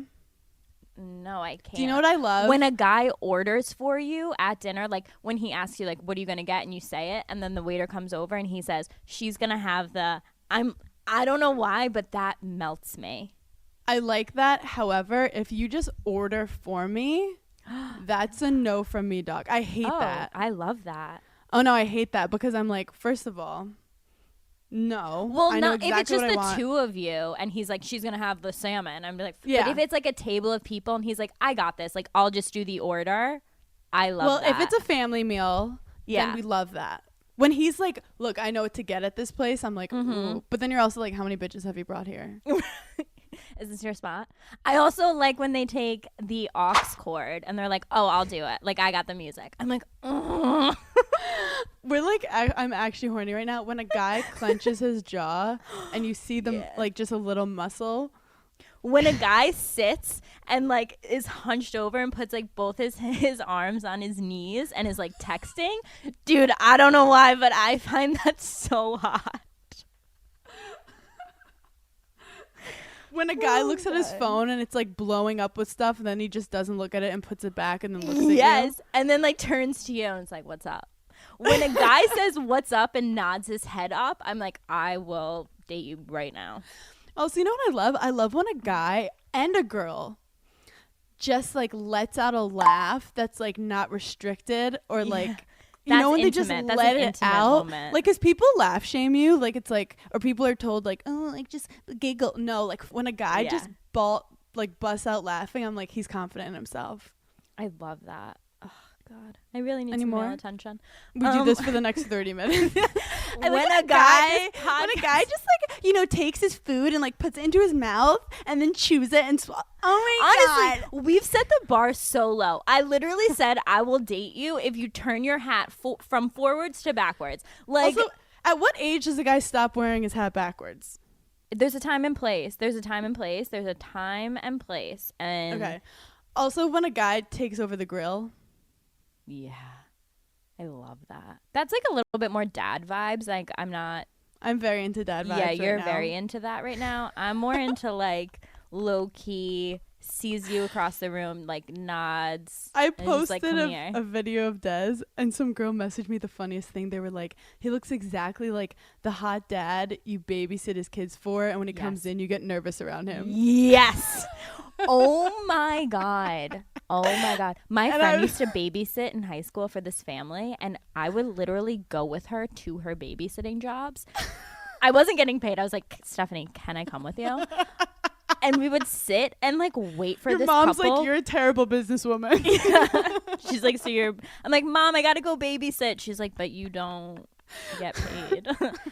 No, I can't. Do you know what I love? When a guy orders for you at dinner, like when he asks you like, what are you going to get? And you say it, and then the waiter comes over and he says, she's going to have I don't know why, but that melts me. I like that. However, if you just order for me, that's a no from me, dog. I hate that. I love that. Oh no, I hate that, because I'm like, first of all, no. Well, I know if it's just the 2 of you and he's like, she's gonna have the salmon, I'm like, but if it's like a table of people and he's like, I got this, like, I'll just do the order, I love that. Well, if it's a family meal, then we love that. When he's like, look, I know what to get at this place, I'm like, ooh. But then you're also like, how many bitches have you brought here? Is this your spot? I also like when they take the aux cord and they're like, oh, I'll do it. Like, I got the music. I'm like, oh. We're like, I'm actually horny right now. When a guy clenches his jaw and you see them like just a little muscle. When a guy sits and like is hunched over and puts like both his arms on his knees and is like texting. Dude, I don't know why, but I find that so hot. When a guy looks at his phone and it's like blowing up with stuff, and then he just doesn't look at it and puts it back and then looks at you. Yes, and then like turns to you and it's like, what's up? When a guy says what's up and nods his head up, I'm like, I will date you right now. Oh, so you know what I love? I love when a guy, and a girl just like lets out a laugh that's like not restricted or like you know when they just intimate. That's let an it intimate out moment. like because people laugh shame you like it's like or people are told like oh like just giggle no like when a guy just busts out laughing I'm like he's confident in himself. I love that. Oh God, I really need Any some more? male attention. We do this for the next 30 minutes. When like a guy when a guy just like you know takes his food and like puts it into his mouth and then chews it and oh my Honestly, we've set the bar so low. I literally said I will date you if you turn your hat from forwards to backwards. Like, also, at what age does a guy stop wearing his hat backwards? there's a time and place. There's a time and place. There's a time and place. And Okay. Also, when a guy takes over the grill. yeah, I love that. That's like a little bit more dad vibes. Like I'm very into dad vibes. Yeah, right you're now. very into that right now. I'm more into like low key, sees you across the room, like nods. I and just, like, posted come here. a video of Des, and some girl messaged me the funniest thing. They were like, he looks exactly like the hot dad you babysit his kids for, and when he comes Yes. in, you get nervous around him. Yes. Oh my God. Oh my God. My And friend I- used to babysit in high school for this family, and I would literally go with her to her babysitting jobs. I wasn't getting paid. I was like, Stephanie, can I come with you? And we would sit and like wait for Your this mom's couple. like, you're a terrible businesswoman. She's like, so you're. I'm like, Mom, I gotta go babysit. She's like, but you don't get paid.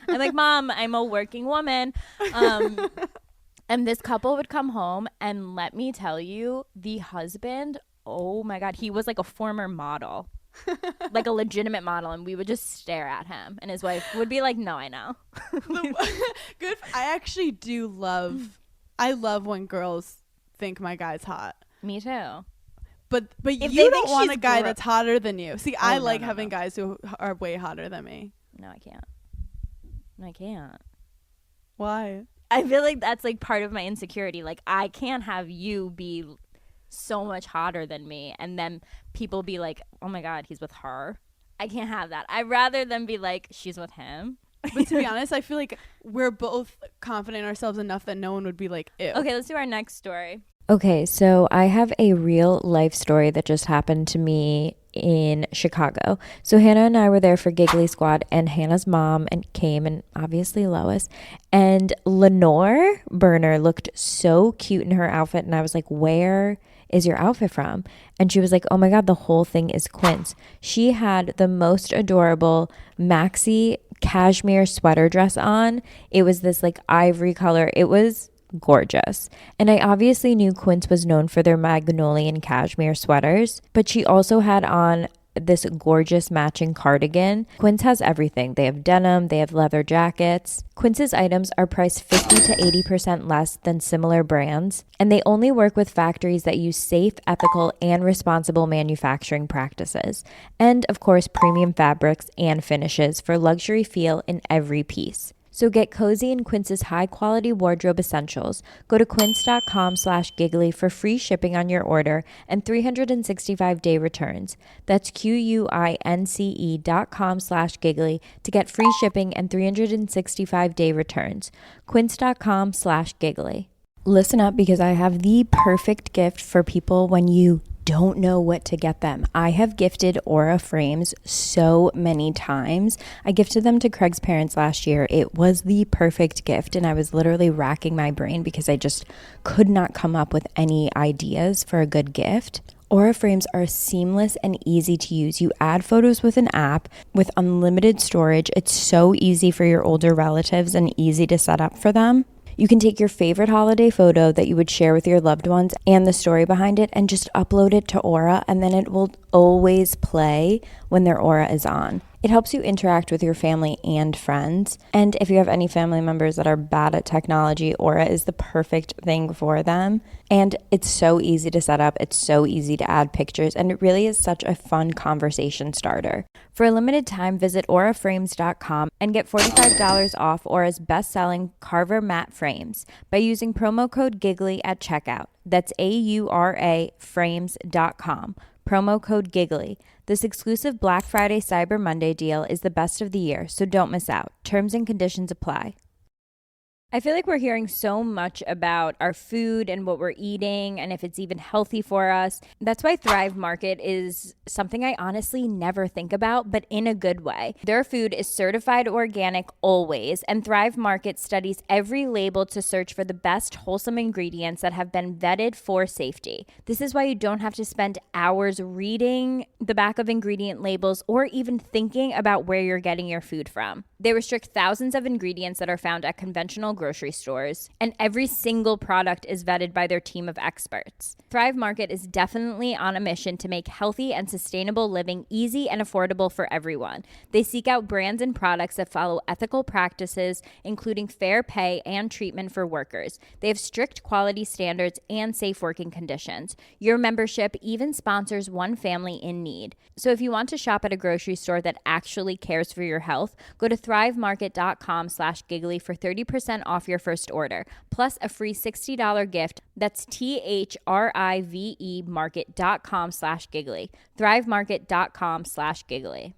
I'm like, Mom, I'm a working woman. And this couple would come home, and let me tell you, the husband, oh my God, he was like a former model, like a legitimate model, and we would just stare at him, and his wife would be like, no, I know. Good. I actually do love. I love when girls think my guy's hot. Me too. But they you don't think want a she's guy that's hotter than you. See, I no, like no, having no. guys who are way hotter than me. No, I can't. No, I can't. Why? I feel like that's like part of my insecurity. Like, I can't have you be so much hotter than me, and then people be like, oh my God, he's with her. I can't have that. I'd rather than be like, she's with him. But to be honest, I feel like we're both confident in ourselves enough that no one would be like, ew. Okay, let's do our next story. Okay, so I have a real life story that just happened to me in Chicago. So Hannah and I were there for Giggly Squad, and Hannah's mom came, and obviously Lois. And Lenore Burner looked so cute in her outfit, and I was like, where is your outfit from? And she was like, oh my God, the whole thing is Quince. She had the most adorable maxi cashmere sweater dress on. It was this like ivory color. It was gorgeous. And I obviously knew Quince was known for their Magnolian cashmere sweaters, but she also had on this gorgeous matching cardigan. Quince has everything. They have denim, they have leather jackets. Quince's items are priced 50 to 80% less than similar brands, and they only work with factories that use safe, ethical, and responsible manufacturing practices. And of course, premium fabrics and finishes for luxury feel in every piece. So get cozy in Quince's high-quality wardrobe essentials. Go to quince.com/giggly for free shipping on your order and 365-day returns. That's QUINCE.com/giggly to get free shipping and 365-day returns. Quince.com/giggly. Listen up, because I have the perfect gift for people when you don't know what to get them. I have gifted Aura frames so many times. I gifted them to Craig's parents last year. It was the perfect gift, and I was literally racking my brain because I just could not come up with any ideas for a good gift. Aura frames are seamless and easy to use. You add photos with an app with unlimited storage. It's so easy for your older relatives and easy to set up for them. You can take your favorite holiday photo that you would share with your loved ones and the story behind it and just upload it to Aura, and then it will always play when their Aura is on. It helps you interact with your family and friends. And if you have any family members that are bad at technology, Aura is the perfect thing for them. And it's so easy to set up. It's so easy to add pictures. And it really is such a fun conversation starter. For a limited time, visit auraframes.com and get $45 off Aura's best-selling Carver matte frames by using promo code GIGGLY at checkout. That's AURA frames.com. Promo code GIGGLY. This exclusive Black Friday Cyber Monday deal is the best of the year, so don't miss out. Terms and conditions apply. I feel like we're hearing so much about our food and what we're eating and if it's even healthy for us. That's why Thrive Market is something I honestly never think about, but in a good way. Their food is certified organic always, and Thrive Market studies every label to search for the best wholesome ingredients that have been vetted for safety. This is why you don't have to spend hours reading the back of ingredient labels or even thinking about where you're getting your food from. They restrict thousands of ingredients that are found at conventional grocery stores, and every single product is vetted by their team of experts. Thrive Market is definitely on a mission to make healthy and sustainable living easy and affordable for everyone. They seek out brands and products that follow ethical practices, including fair pay and treatment for workers. They have strict quality standards and safe working conditions. Your membership even sponsors one family in need. So if you want to shop at a grocery store that actually cares for your health, go to thrivemarket.com/giggly for 30% off your first order, plus a free $60 gift. That's THRIVE market.com/giggly. thrivemarket.com/giggly.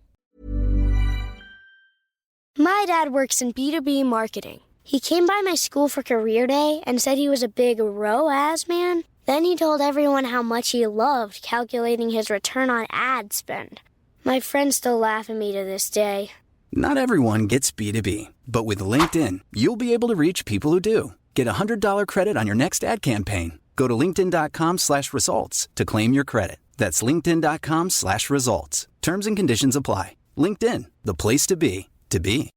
My dad works in B2B marketing. He came by my school for career day and said he was a big ROAS man. Then he told everyone how much he loved calculating his return on ad spend. My friends still laugh at me to this day. Not everyone gets B2B, but with LinkedIn, you'll be able to reach people who do. Get a $100 credit on your next ad campaign. Go to linkedin.com/results to claim your credit. That's linkedin.com/results. Terms and conditions apply. LinkedIn, the place to be, to be.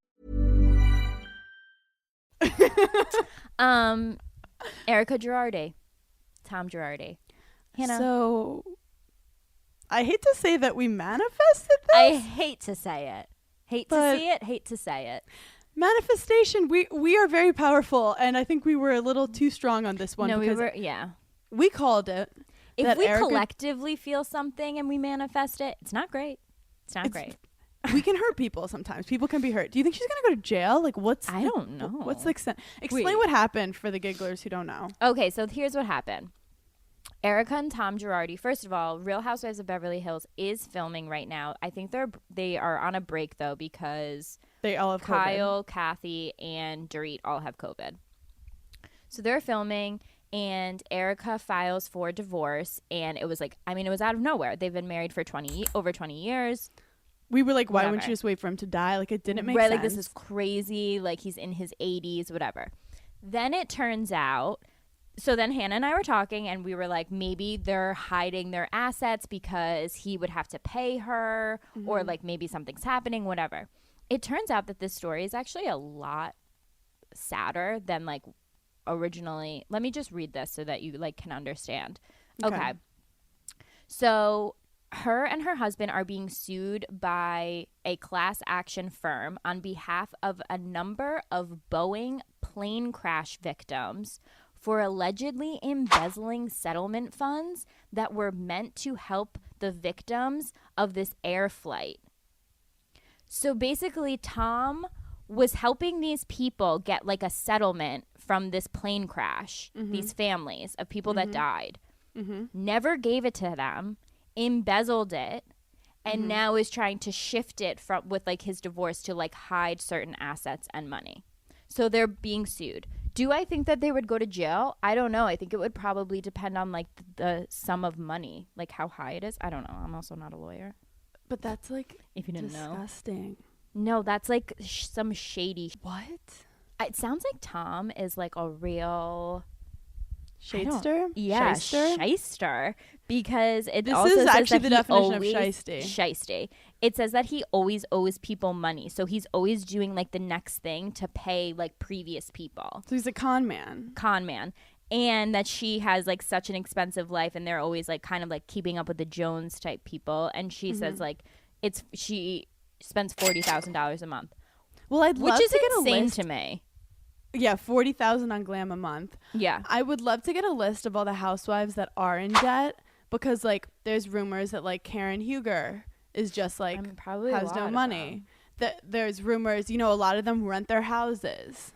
Erica Girardi, Tom Girardi. Hannah. So, I hate to say that we manifested this. I hate to say it. Hate to see it, hate to say it. Manifestation, we are very powerful, and I think we were a little too strong on this one. No, because we were, yeah. We called it. If we collectively feel something and we manifest it, it's not great. It's not great. We can hurt people sometimes. People can be hurt. Do you think she's going to go to jail? Like, I don't know. What's the extent? Explain what happened for the gigglers who don't know. Okay, so here's what happened. Erica and Tom Girardi, first of all, Real Housewives of Beverly Hills is filming right now. I think they are on a break, though, because they all have Kyle, COVID. Kathy, and Dorit all have COVID. So they're filming, and Erica files for divorce, and it was like, I mean, it was out of nowhere. They've been married for over 20 years. We were like, why whatever. wouldn't you just wait for him to die? Like, it didn't make right, sense. like, this is crazy. Like, he's in his 80s, whatever. Then it turns out, so then Hannah and I were talking, and we were like, maybe they're hiding their assets because he would have to pay her, or like maybe something's happening, whatever. It turns out that this story is actually a lot sadder than like originally. Let me just read this so that you like can understand. Okay. So her and her husband are being sued by a class action firm on behalf of a number of Boeing plane crash victims for allegedly embezzling settlement funds that were meant to help the victims of this air flight. So basically, Tom was helping these people get like a settlement from this plane crash, these families of people that died, never gave it to them, embezzled it, and now is trying to shift it from with like his divorce to like hide certain assets and money. So they're being sued. Do I think that they would go to jail? I don't know. I think it would probably depend on like the sum of money, like how high it is. I don't know. I'm also not a lawyer. But that's like If you didn't know. disgusting. No, that's like some shady. What? It sounds like Tom is like a real Shadester? Yeah, Shyster? shyster. Because it This also is says actually that the he definition of always, shysty. Shysty. It says that he always owes people money, so he's always doing like the next thing to pay like previous people. So he's a con man. Con man. And that she has like such an expensive life, and they're always like kind of like keeping up with the Jones type people. And she says like she spends $40,000 a month, Well, I'd love which is to get a insane list. to me. Yeah, $40,000 on Glam a month. Yeah. I would love to get a list of all the housewives that are in debt, because like there's rumors that like Karen Huger is just like probably has no money. That there's rumors, you know, a lot of them rent their houses.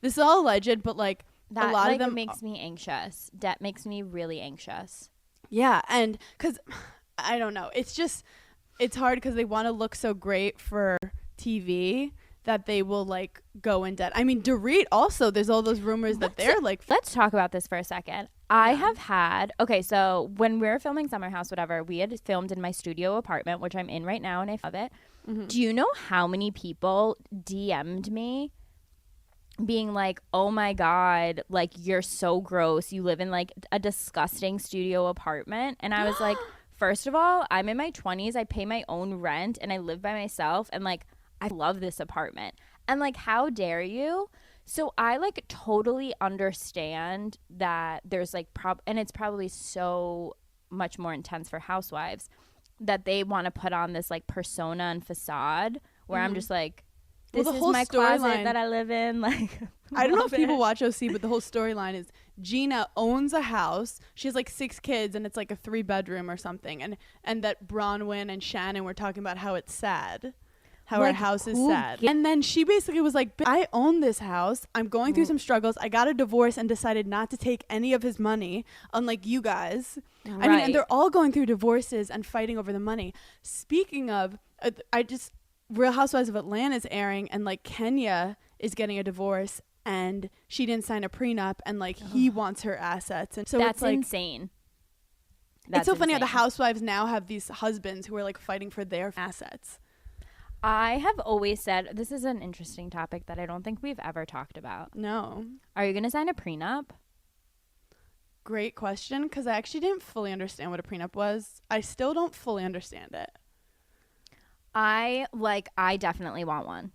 This is all alleged, but like That a lot like of them makes me anxious. Debt makes me really anxious. Yeah, and because I don't know, it's hard because they want to look so great for TV that they will like go in debt. I mean, Dorit also, there's all those rumors that they're like. Let's talk about this for a second. I have had, okay, so when we were filming Summer House, whatever, we had filmed in my studio apartment, which I'm in right now, and I love it. Do you know how many people DM'd me being like, oh my God, like, you're so gross. You live in like a disgusting studio apartment. And I was like, first of all, I'm in my 20s. I pay my own rent and I live by myself. And like, I love this apartment. And like, how dare you? So I like totally understand that there's like and it's probably so much more intense for housewives that they want to put on this like persona and facade where I'm just like, this the is whole my closet storyline that I live in. Like, I don't know if love people it. watch OC, but the whole storyline is Gina owns a house. She has like 6 kids and it's like a 3-bedroom or something. And that Bronwyn and Shannon were talking about how it's sad. How our Like, house is who sad. And then she basically was like, I own this house. I'm going through some struggles. I got a divorce and decided not to take any of his money, unlike you guys. I mean, Right. and they're all going through divorces and fighting over the money. Speaking of, Real Housewives of Atlanta is airing, and like Kenya is getting a divorce and she didn't sign a prenup, and like he wants her assets. And so That's it's like, insane. it's so funny how the insane. housewives now have these husbands who are like fighting for their assets. I have always said, this is an interesting topic that I don't think we've ever talked about. No. Are you going to sign a prenup? Great question, because I actually didn't fully understand what a prenup was. I still don't fully understand it. I definitely want one.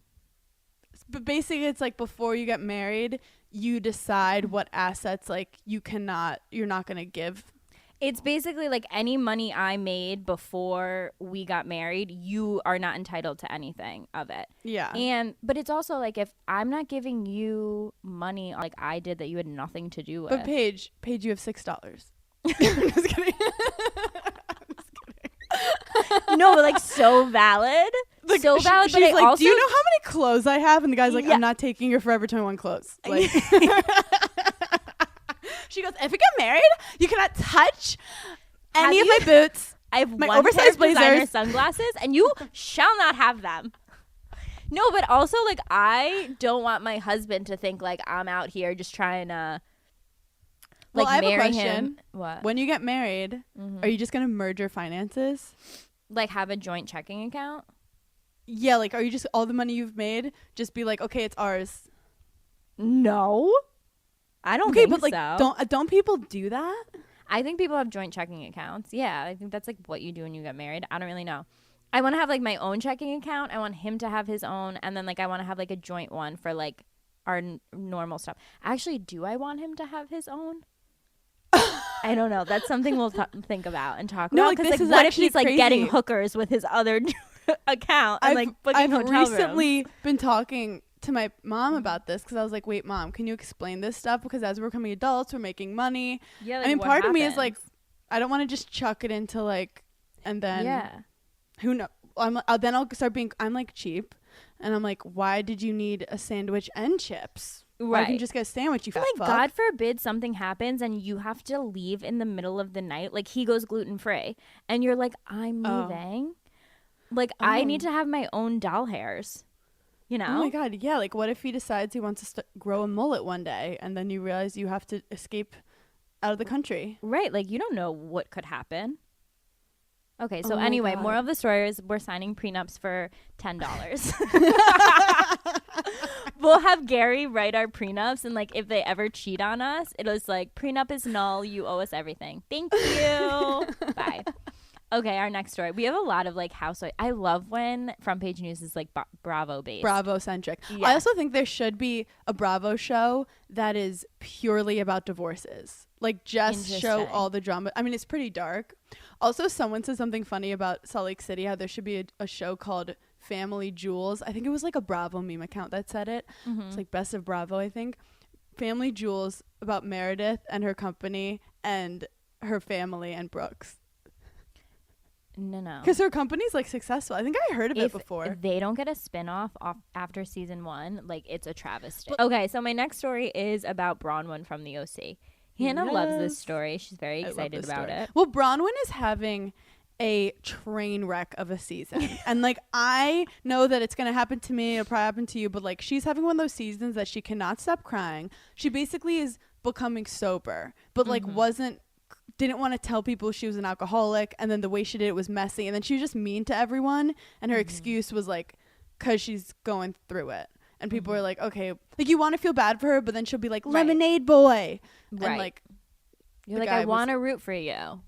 But basically, it's like before you get married, you decide what assets like you're not going to give. It's basically like any money I made before we got married, you are not entitled to anything of it. Yeah. But it's also like, if I'm not giving you money like I did that you had nothing to do with. But Paige, you have $6. I'm just kidding. No, but like so valid. Like, so valid. She's But I like, also, do you know how many clothes I have? And the guy's like, Yeah. I'm not taking your Forever 21 clothes. Like, she goes, if we get married, you cannot touch any of you- my boots. I have my one oversized pair of designer blazers. sunglasses, and you shall not have them. No, but also like I don't want my husband to think like I'm out here just trying to Well, like I have a marry question. him. What? When you get married, are you just going to merge your finances? Like have a joint checking account? Yeah, like, are you just all the money you've made, just be like, okay, it's ours? No. I don't Okay, think but like, so. don't people do that? I think people have joint checking accounts. Yeah, I think that's like what you do when you get married. I don't really know. I want to have like my own checking account. I want him to have his own, and then like I want to have like a joint one for like our normal stuff. Actually, do I want him to have his own? I don't know. That's something we'll think about and talk No, about. like, Because this like, is what if actually he's like getting crazy. hookers with his other account and like booking I've hotel rooms? recently been talking to my mom about this, because I was like, wait, Mom, can you explain this stuff? Because as we're becoming adults, we're making money. Yeah, I mean, part of me is like, I don't want to just chuck it into like, and then yeah. who knows? Then I'll start being, I'm like cheap, and I'm like, why did you need a sandwich and chips? Why didn't you Right. just get a sandwich, you fat Like, fuck? God forbid something happens and you have to leave in the middle of the night. Like, he goes gluten free, and you're like, I'm Oh. leaving. Like, I Oh. need to have my own doll hairs. You know? Oh my God, yeah. Like, what if he decides he wants to grow a mullet one day, and then you realize you have to escape out of the country? Right. Like, you don't know what could happen. Okay, so Oh my anyway, God. moral of the story is we're signing prenups for $10. We'll have Gary write our prenups, and like if they ever cheat on us, it was like, prenup is null, you owe us everything. Thank you. Bye. Okay, our next story. We have a lot of like housewife. I love when front page news is like Bravo based. Bravo centric. Yeah. I also think there should be a Bravo show that is purely about divorces. Like, just show Interesting. all the drama. I mean, it's pretty dark. Also, someone said something funny about Salt Lake City, how there should be a show called Family Jewels. I think it was like a Bravo meme account that said it. It's like Best of Bravo, I think. Family Jewels, about Meredith and her company and her family and Brooks. No. Because her company's like successful. I think I heard of it before. If they don't get a spin-off after season 1, like it's a travesty. Okay, so my next story is about Bronwyn from the OC. Hannah loves this Yes. story. She's very I love excited this about story. it. Well, Bronwyn is having a train wreck of a season. And like, I know that it's going to happen to me. It'll probably happen to you. But like, she's having one of those seasons that she cannot stop crying. She basically is becoming sober, but like didn't want to tell people she was an alcoholic. And then the way she did it was messy. And then she was just mean to everyone. And her excuse was like, because she's going through it. And people are like, okay, like you want to feel bad for her, but then she'll be like, lemonade boy. Right. And like, you're like, I want to root for you.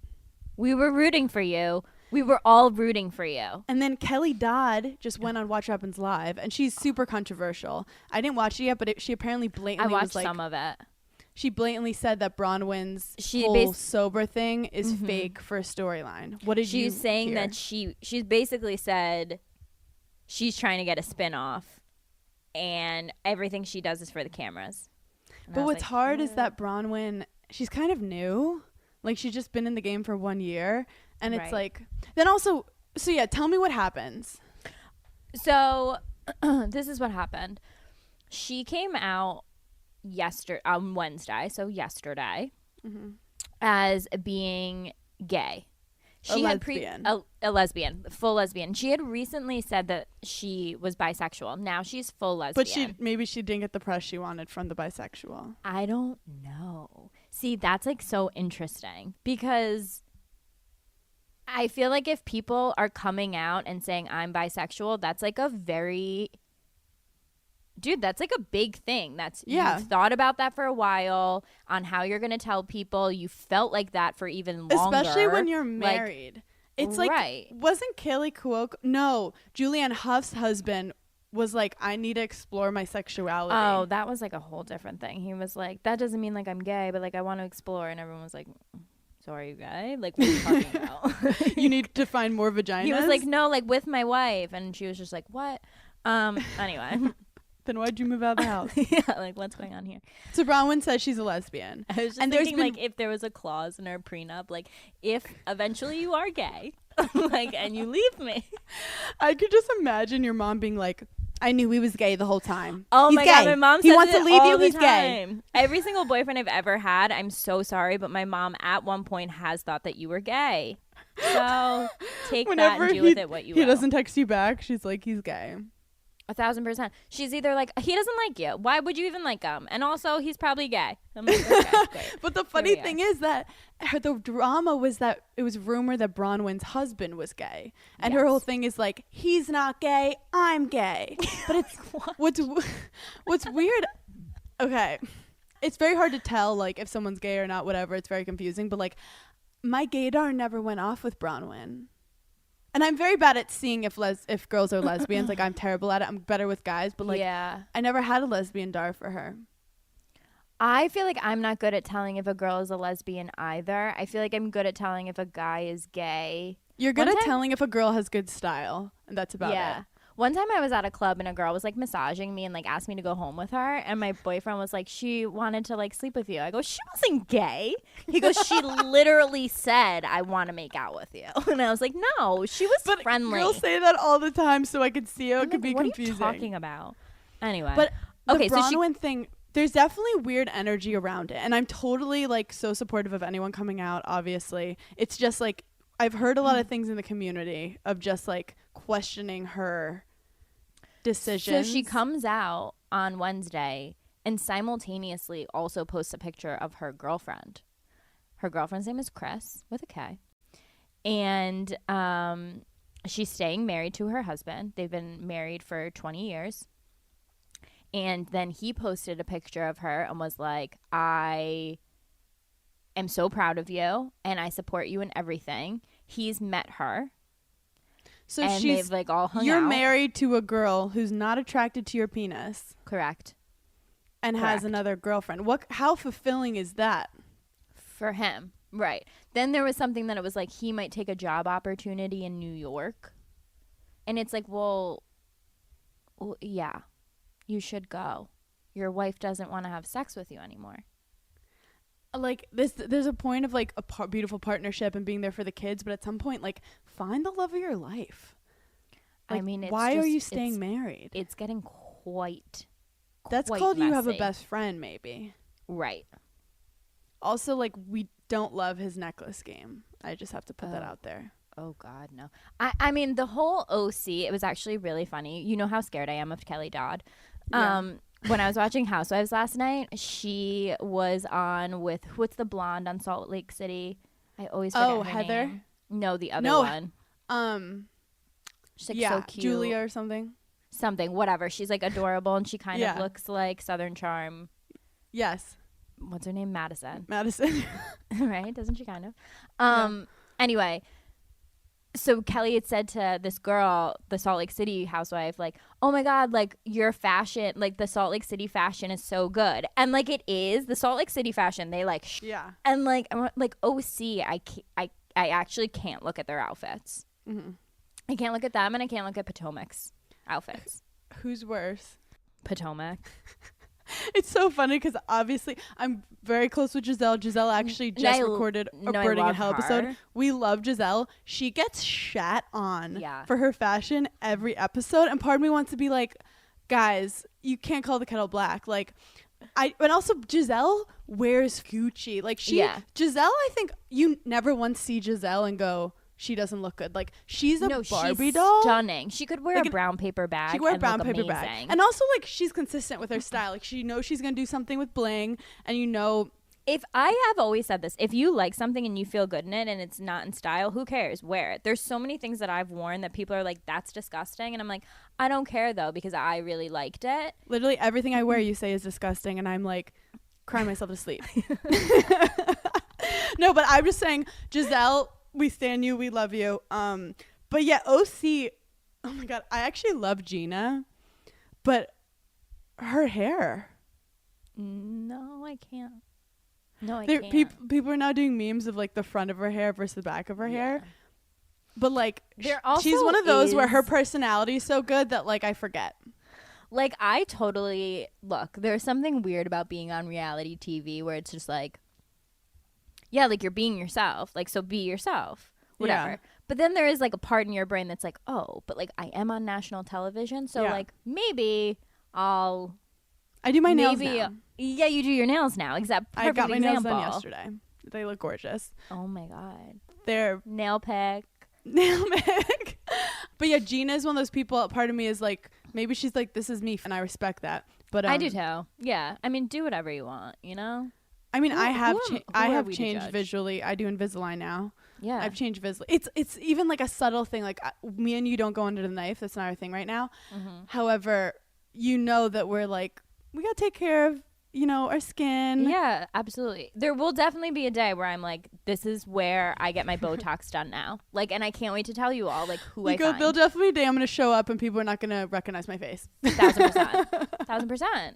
We were rooting for you. We were all rooting for you. and then Kelly Dodd just went on Watch What Happens Live, and she's super controversial. I didn't watch it yet, but she apparently I blatantly watched was like, some of it. she blatantly said that Bronwyn's She whole sober thing is fake for a storyline. What did you She's saying hear? that she's basically said she's trying to get a spin-off and everything she does is for the cameras. And I But was what's like, hard is that Bronwyn, she's kind of new. Like, she's just been in the game for 1 year. And it's Right. like, then also, so yeah, tell me what happens. So this is what happened. She came out on Wednesday, so yesterday, as being gay. She had lesbian. a lesbian, full lesbian. She had recently said that she was bisexual. Now she's full lesbian. But maybe she didn't get the press she wanted from the bisexual. I don't know. See, that's like so interesting because I feel like if people are coming out and saying I'm bisexual, that's like a very that's like a big thing. Yeah. You've thought about that for a while on how you're going to tell people. You felt like that for even longer. Especially when you're Like, married. It's like, right. wasn't Kaylee Cuoco? No, Julianne Huff's husband was like, I need to explore my sexuality. Oh, that was like a whole different thing. He was like, that doesn't mean like I'm gay, but like I want to explore. And everyone was like, so are you gay? Like, what are you talking about? You need to find more vaginas? He was like, no, like with my wife. And she was just like, what? Anyway. Then why'd you move out of the house? Yeah, like what's going on here? So Bronwyn says she's a lesbian. I was just And there's thinking like if there was a clause in our prenup, like if eventually you are gay, like and you leave me. I could just imagine your mom being like, I knew he was gay the whole time. Oh He's my gay. god, my mom he says wants it to leave all you, the he's gay. time. Every single boyfriend I've ever had, I'm so sorry, but my mom at one point has thought that you were gay. So take that and do with it what you will. He doesn't text you back, she's like, he's gay. 1,000%. She's either like, he doesn't like you. Why would you even like him? And also, he's probably gay. I'm like, okay, great. But the we funny are. thing is that the drama was that it was rumored that Bronwyn's husband was gay. And her Yes. whole thing is like, he's not gay, I'm gay. But it's what's weird. Okay. It's very hard to tell like if someone's gay or not, whatever. It's very confusing. But like my gaydar never went off with Bronwyn. And I'm very bad at seeing if girls are lesbians. Like I'm terrible at it. I'm better with guys, but like yeah. I never had a lesbian dar for her. I feel like I'm not good at telling if a girl is a lesbian either. I feel like I'm good at telling if a guy is gay. You're good One at time- telling if a girl has good style, and that's about it. One time I was at a club and a girl was like massaging me and like asked me to go home with her, and my boyfriend was like, she wanted to like sleep with you. I go, she wasn't gay. He goes, she literally said, I want to make out with you. And I was like, no, she was But friendly. girls say that all the time, so I could see how I'm it could like, be what confusing. are you talking about? Anyway. But okay, the so she Bronwyn thing, there's definitely weird energy around it, and I'm totally like so supportive of anyone coming out. Obviously, it's just like I've heard a lot of things in the community of just like questioning her decisions. So she comes out on Wednesday and simultaneously also posts a picture of her girlfriend. Her girlfriend's name is Chris with a K. And she's staying married to her husband. They've been married for 20 years. And then he posted a picture of her and was like, I am so proud of you and I support you in everything. He's met her. So and she's they've like all hung you're out. married to a girl who's not attracted to your penis Correct. and has Correct. another girlfriend. How fulfilling is that? For him. Right. Then there was something that it was like he might take a job opportunity in New York. And it's like, well yeah, you should go. Your wife doesn't want to have sex with you anymore. Like there's a point of like a beautiful partnership and being there for the kids, but at some point like find the love of your life. I mean, it's why are just- you staying it's- married? It's getting quite That's quite called you have a messy. best friend, maybe. Right. Also, like we don't love his necklace game. I just have to put that out there. Oh God, no. I mean the whole OC, it was actually really funny. You know how scared I am of Kelly Dodd. When I was watching Housewives last night, she was on with what's the blonde on Salt Lake City? I always forget her Heather? name. No, the other No. one. She's like Yeah, so cute. Julia or something. Something, whatever. She's like adorable and she kind of Yeah. looks like Southern Charm. Yes. What's her name? Madison. Madison. Right? Doesn't she kind of? Anyway, so Kelly had said to this girl, the Salt Lake City housewife, like, oh my God, like your fashion, like the Salt Lake City fashion is so good. And like it is, the Salt Lake City fashion, they like, Yeah. and like, OC, I actually can't look at their outfits. Mm-hmm. I can't look at them and I can't look at Potomac's outfits. Who's worse? Potomac. It's so funny because obviously I'm very close with Giselle. Giselle actually just recorded a I Burning in love Hell episode. her. We love Giselle. She gets shat on Yeah. for her fashion every episode. And part of me wants to be like, guys, you can't call the kettle black. Like, and also Giselle wears Gucci. Like Giselle, I think you never once see Giselle and go, she doesn't look good. Like she's a Barbie she's doll. stunning. She could wear Like a brown paper bag. She could wear a and brown look paper amazing. bag. And also like she's consistent with her style. Like she knows she's gonna do something with bling, and you know. If I have always said this, if you like something and you feel good in it and it's not in style, who cares? Wear it. There's so many things that I've worn that people are like, that's disgusting. And I'm like, I don't care though, because I really liked it. Literally everything I wear you say is disgusting, and I'm like crying myself to sleep. No, but I'm just saying, Giselle, we stand you, we love you. But yeah, OC, oh my God, I actually love Gina, but her hair. No, I can't. No, I There, can't. people are now doing memes of like the front of her hair versus the back of her hair. But like, There she's also one of those where her is- personality is so good that like I forget. Like, I totally, look, there's something weird about being on reality TV where it's just like, yeah, like you're being yourself. Like, so be yourself. Whatever. Yeah. But then there is like a part in your brain that's like, oh, but like I am on national television. So Yeah. like maybe I do my nails now. Yeah, you do your nails now. I got my nails done example. yesterday. They look gorgeous. Oh my God. They're Nail pick. nail pick. But yeah, Gina is one of those people. Part of me is like, maybe she's like, this is me, and I respect that. But I do too. Yeah. I mean, do whatever you want, you know? I mean, Who- I have who am- I who are have we to changed judge? visually. I do Invisalign now. Yeah. I've changed visually. It's even like a subtle thing. Like me and you don't go under the knife. That's not our thing right now. Mm-hmm. However, you know that we're like, we gotta take care of, you know, our skin. Yeah, absolutely. There will definitely be a day where I'm like, this is where I get my Botox done now. Like, and I can't wait to tell you all, like, who I There'll find. definitely be a day I'm gonna show up and people are not gonna recognize my face. 1,000%. 1,000%.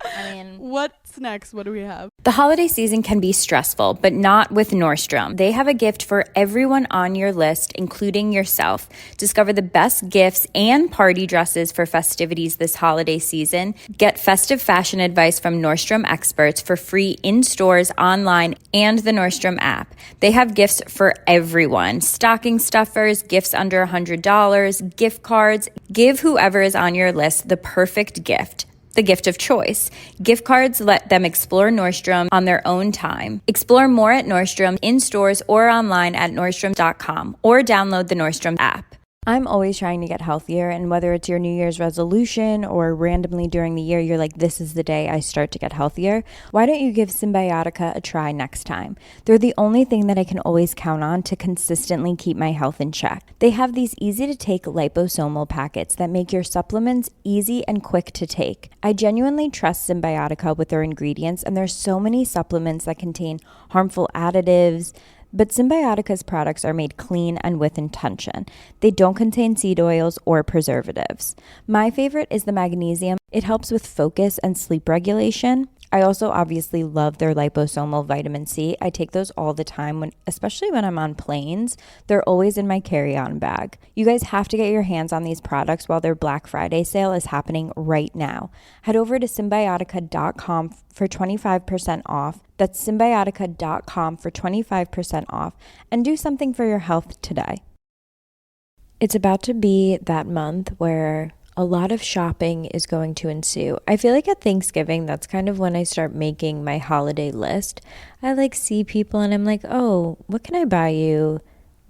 I mean, What's next? What do we have? The holiday season can be stressful, but not with Nordstrom. They have a gift for everyone on your list, including yourself. Discover the best gifts and party dresses for festivities this holiday season. Get festive fashion advice from Nordstrom experts for free in stores, online, and the Nordstrom app. They have gifts for everyone. Stocking stuffers, gifts under $100, gift cards. Give whoever is on your list the perfect gift. The gift of choice. Gift cards let them explore Nordstrom on their own time. Explore more at Nordstrom in stores or online at Nordstrom.com or download the Nordstrom app. I'm always trying to get healthier, and whether it's your New Year's resolution or randomly during the year, you're like, this is the day I start to get healthier. Why don't you give Symbiotica a try next time? They're the only thing that I can always count on to consistently keep my health in check. They have these easy to take liposomal packets that make your supplements easy and quick to take. I genuinely trust Symbiotica with their ingredients, and there's so many supplements that contain harmful additives, but Symbiotica's products are made clean and with intention. They don't contain seed oils or preservatives. My favorite is the magnesium. It helps with focus and sleep regulation. I also obviously love their liposomal vitamin C. I take those all the time, especially when I'm on planes. They're always in my carry-on bag. You guys have to get your hands on these products while their Black Friday sale is happening right now. Head over to Symbiotica.com for 25% off. That's Symbiotica.com for 25% off, and do something for your health today. It's about to be that month where a lot of shopping is going to ensue. I feel like at Thanksgiving, that's kind of when I start making my holiday list. I like see people and I'm like, oh, what can I buy you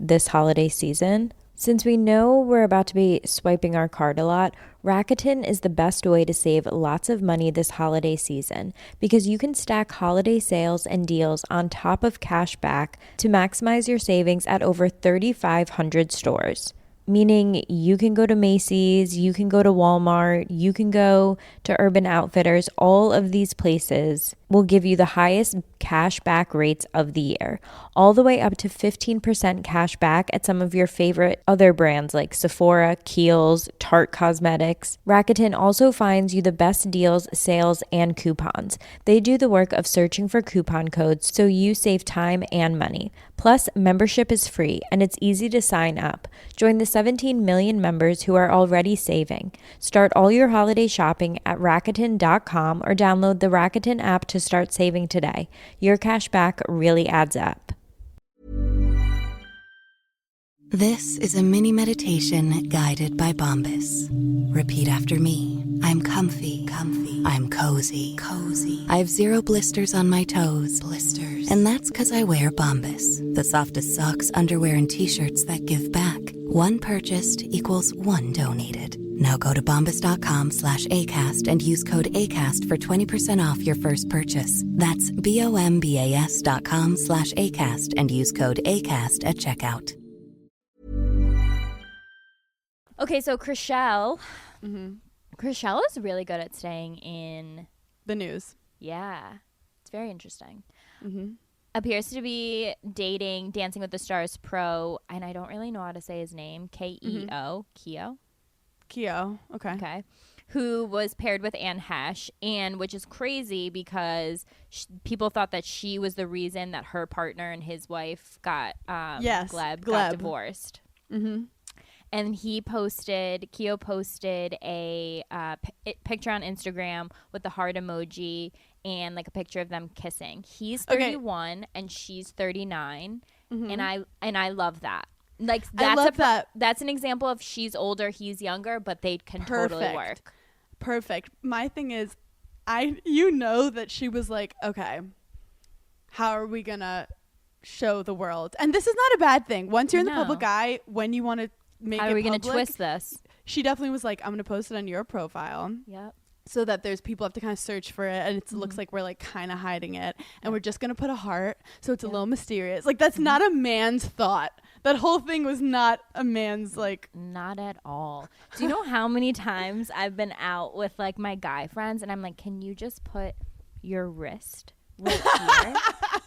this holiday season? Since we know we're about to be swiping our card a lot, Rakuten is the best way to save lots of money this holiday season because you can stack holiday sales and deals on top of cash back to maximize your savings at over 3,500 stores. Meaning you can go to Macy's, you can go to Walmart, you can go to Urban Outfitters. All of these places will give you the highest cash back rates of the year, all the way up to 15% cash back at some of your favorite other brands like Sephora, Kiehl's, Tarte Cosmetics. Rakuten also finds you the best deals, sales, and coupons. They do the work of searching for coupon codes so you save time and money. Plus, membership is free and it's easy to sign up. Join the 17 million members who are already saving. Start all your holiday shopping at Rakuten.com or download the Rakuten app to start saving today. Your cash back really adds up. This is a mini meditation guided by Bombas. Repeat after me. I'm comfy. I'm cozy. I have 0 blisters on my toes. And that's because I wear Bombas, the softest socks, underwear, and t-shirts that give back. One purchased equals one donated. Now go to bombas.com/ACAST and use code ACAST for 20% off your first purchase. That's BOMBAS.com/ACAST and use code ACAST at checkout. Okay, so Chrishell Mm-hmm. is really good at staying in. The news. Yeah, it's very interesting. Mm-hmm. Appears to be dating Dancing with the Stars pro, and I don't really know how to say his name. Keo. Keo. Okay. Okay. Who was paired with Anne Hesh, and which is crazy because people thought that she was the reason that her partner and his wife got Gleb got divorced. Mm-hmm. And Keo posted a picture on Instagram with the heart emoji and like a picture of them kissing. He's 31 and she's 39, and I love that. Like that's an example of she's older, he's younger, but they can totally work. Perfect. My thing is, that she was like, okay, how are we gonna show the world? And this is not a bad thing. Once you're in the public eye, when you want to make how it are we public, gonna twist this? She definitely was like, I'm gonna post it on your profile. Yep. So that there's people have to kind of search for it, and it looks like we're like kind of hiding it, and we're just gonna put a heart, so it's a little mysterious. Like that's not a man's thought. That whole thing was not a man's like. Not at all. Do you know how many times I've been out with like my guy friends, and I'm like, can you just put your wrist right here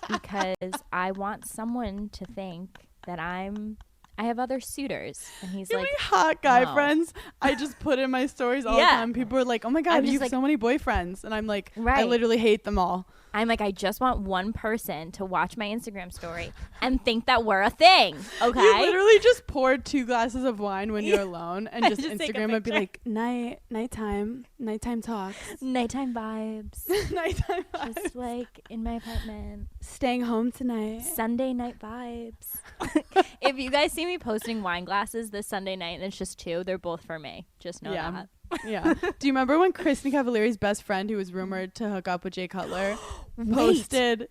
because I want someone to think that I have other suitors. And he's You like, hot guy no. friends. I just put in my stories all the time. People are like, oh my God, you have like, so many boyfriends. And I'm like, I Right. literally hate them all. I'm like, I just want one person to watch my Instagram story and think that we're a thing. Okay. You literally just poured 2 glasses of wine when you're alone and just just take a Instagram would be picture. like, nighttime talks. Nighttime vibes. Nighttime vibes. Just like in my apartment. Staying home tonight. Sunday night vibes. If you guys see me posting wine glasses this Sunday night and it's just 2, they're both for me. Just know that. Yeah. Do you remember when Kristen Cavallari's best friend, who was rumored to hook up with Jay Cutler, posted?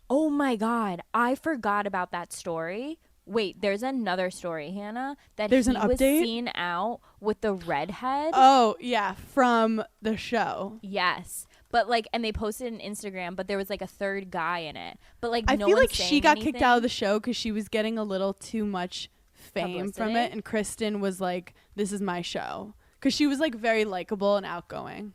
Oh my God. I forgot about that story. Wait, there's another story, Hannah, that There's he an update? was seen out with the redhead. Oh, yeah, from the show. Yes. But like, and they posted an Instagram, but there was like a third guy in it. But like, I no feel one's like she saying got kicked out of the anything. show because she was getting a little too much fame from Publicity? it. And Kristen was like, this is my show. Because she was like very likable and outgoing.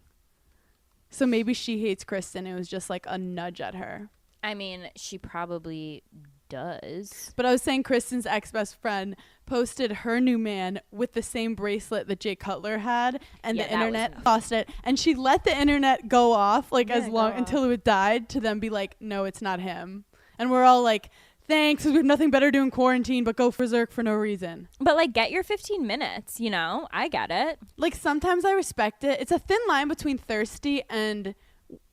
So maybe she hates Kristen. It was just like a nudge at her. I mean, she probably does. But I was saying Kristen's ex-best friend posted her new man with the same bracelet that Jay Cutler had, and Yeah, the that was internet enough. lost it. And she let the internet go off like Yeah, as long go until it died to then be like, no, it's not him. And we're all like, thanks, 'cause we have nothing better to do in quarantine but go berserk for no reason. But like, get your 15 minutes, you know? I get it. Like sometimes I respect it. It's a thin line between thirsty and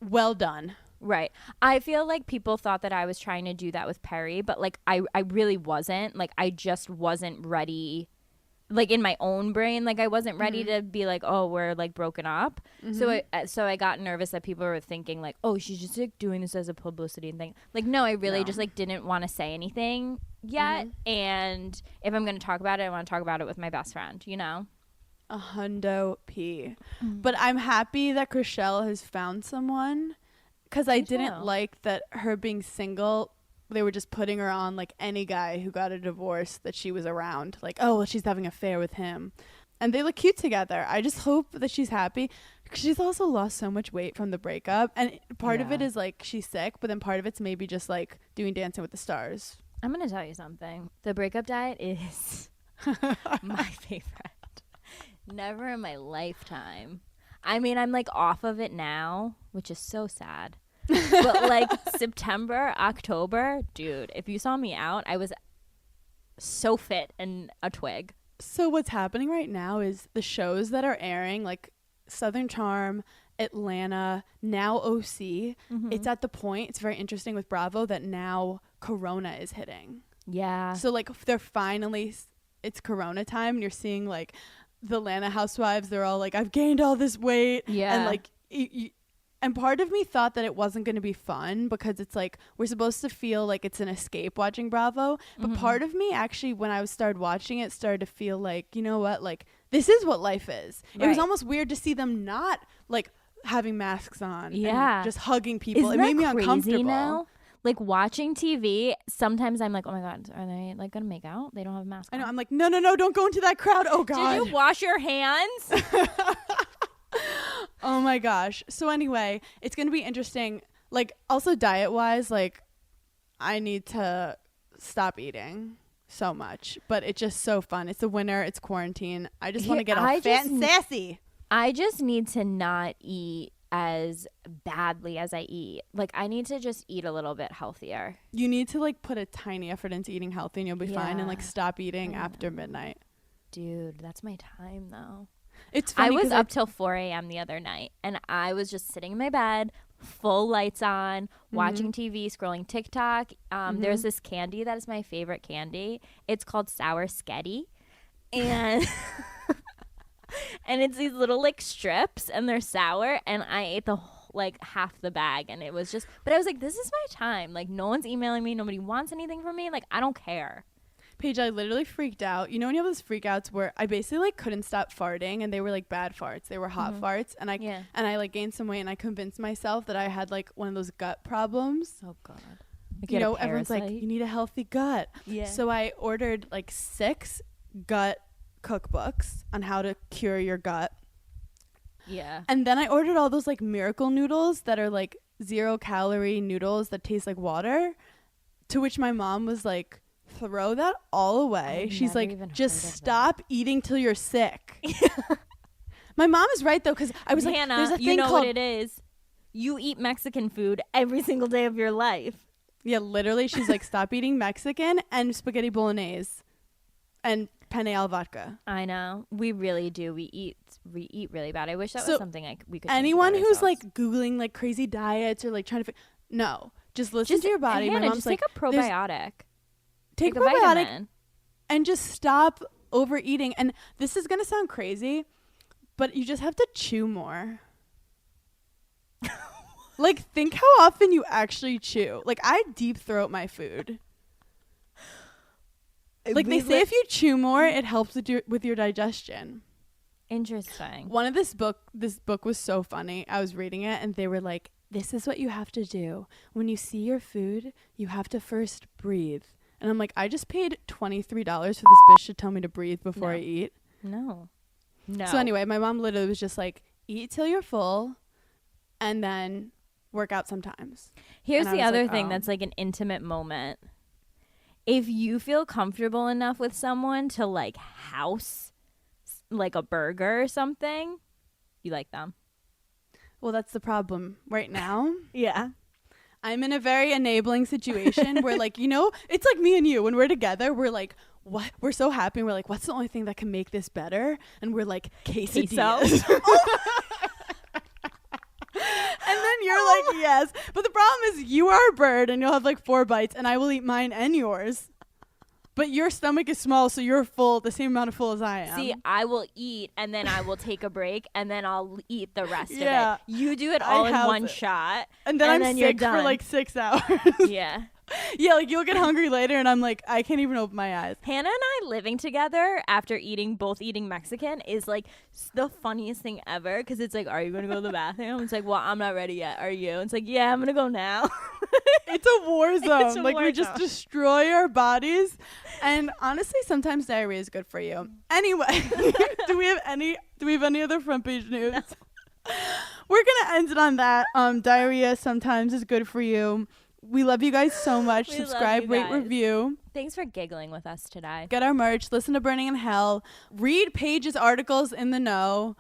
well done. Right. I feel like people thought that I was trying to do that with Perry, but like I really wasn't. Like I just wasn't ready like in my own brain, like I wasn't ready to be like, oh, we're like broken up. So I got nervous that people were thinking like, oh, she's just like doing this as a publicity thing. Like, no, I really just like didn't want to say anything yet. And if I'm going to talk about it, I want to talk about it with my best friend, you know? 100p. But I'm happy that Chriselle has found someone, because I didn't like that her being single. They were just putting her on like any guy who got a divorce that she was around. Like, oh, well, she's having an affair with him. And they look cute together. I just hope that she's happy. She's also lost so much weight from the breakup. And part of it is like she's sick, but then part of it's maybe just like doing Dancing with the Stars. I'm going to tell you something. The breakup diet is my favorite. Never in my lifetime. I mean, I'm like off of it now, which is so sad. But like September, October, dude, if you saw me out, I was so fit and a twig. So what's happening right now is the shows that are airing, like Southern Charm, Atlanta, now OC. It's at the point, it's very interesting with Bravo, that now Corona is hitting. Yeah. So like they're finally, it's Corona time, and you're seeing like the Atlanta housewives, they're all like, I've gained all this weight. Yeah. And like, and part of me thought that it wasn't going to be fun, because it's like we're supposed to feel like it's an escape watching Bravo. But part of me actually, when I started watching it, started to feel like, you know what, like this is what life is. Right. It was almost weird to see them not like having masks on. Yeah. And just hugging people. Isn't it made me crazy uncomfortable. Now? Like watching TV, sometimes I'm like, oh my God, are they like going to make out? They don't have a mask on. I know. I'm like, no, don't go into that crowd. Oh God. Did you wash your hands? Oh my gosh. So anyway, it's going to be interesting. Like also diet wise, like I need to stop eating so much, but it's just so fun. It's the winter. It's quarantine. I just want to get all fat and sassy. I just need to not eat as badly as I eat. Like I need to just eat a little bit healthier. You need to like put a tiny effort into eating healthy, and you'll be fine, and like stop eating after midnight. Dude, that's my time though. It's funny. I was up till 4 a.m. the other night, and I was just sitting in my bed, full lights on, watching TV, scrolling TikTok. There's this candy that is my favorite candy. It's called Sour Sketty, and and it's these little like strips, and they're sour. And I ate like half the bag, and it was just. But I was like, this is my time. Like no one's emailing me, nobody wants anything from me. Like I don't care. Paige, I literally freaked out. You know when you have those freakouts where I basically like couldn't stop farting, and they were like bad farts. They were hot farts, and I like gained some weight, and I convinced myself that I had like one of those gut problems. Oh God. Like, you know, everyone's like, you need a healthy gut. Yeah. So I ordered like 6 gut cookbooks on how to cure your gut. Yeah. And then I ordered all those like miracle noodles that are like 0-calorie noodles that taste like water, to which my mom was like, throw that all away. She's like, just stop eating till you're sick. My mom is right though, because I was Hannah, like, there's a thing you know called what it is. You eat Mexican food every single day of your life. Yeah, literally, she's like, stop eating Mexican and spaghetti bolognese and penne al vodka. I know, we really do. We eat really bad. I wish that was something we could. Anyone who's like Googling like crazy diets or like trying to no, just listen to your body. Hannah, my mom's just like, take a probiotic. Take a probiotic and just stop overeating. And this is gonna sound crazy, but you just have to chew more. Like, think how often you actually chew. Like, I deep throat my food. Like, they say if you chew more, it helps with your digestion. Interesting. This book was so funny. I was reading it, and they were like, this is what you have to do. When you see your food, you have to first breathe. And I'm like, I just paid $23 for this bitch to tell me to breathe before I eat. No. So anyway, my mom literally was just like, eat till you're full and then work out sometimes. Here's the other thing that's like an intimate moment. If you feel comfortable enough with someone to like house like a burger or something, you like them. Well, that's the problem right now. Yeah. I'm in a very enabling situation where, like, you know, it's like me and you. When we're together, we're like, what? We're so happy. And we're like, what's the only thing that can make this better? And we're like, quesadillas. And then you're like, yes. But the problem is you are a bird and you'll have like 4 bites and I will eat mine and yours. But your stomach is small, so you're full, the same amount of full as I am. See, I will eat and then I will take a break and then I'll eat the rest Yeah. of it. You do it all in house one it. shot. And then I'm you're sick for done. like 6 hours. Yeah. Yeah, like you'll get hungry later and I'm like, I can't even open my eyes. Hannah and I living together after both eating Mexican is like the funniest thing ever because it's like, are you going to go to the bathroom? It's like, well, I'm not ready yet. Are you? It's like, yeah, I'm going to go now. It's a war zone. It's a Like war we just zone. destroy our bodies. And honestly, sometimes diarrhea is good for you. Anyway, do we have any other front page news? No. We're going to end it on that. Diarrhea sometimes is good for you. We love you guys so much. We love Subscribe, you rate, guys. review. Thanks for giggling with us today. Get our merch. Listen to Burning in Hell. Read Paige's articles in the know.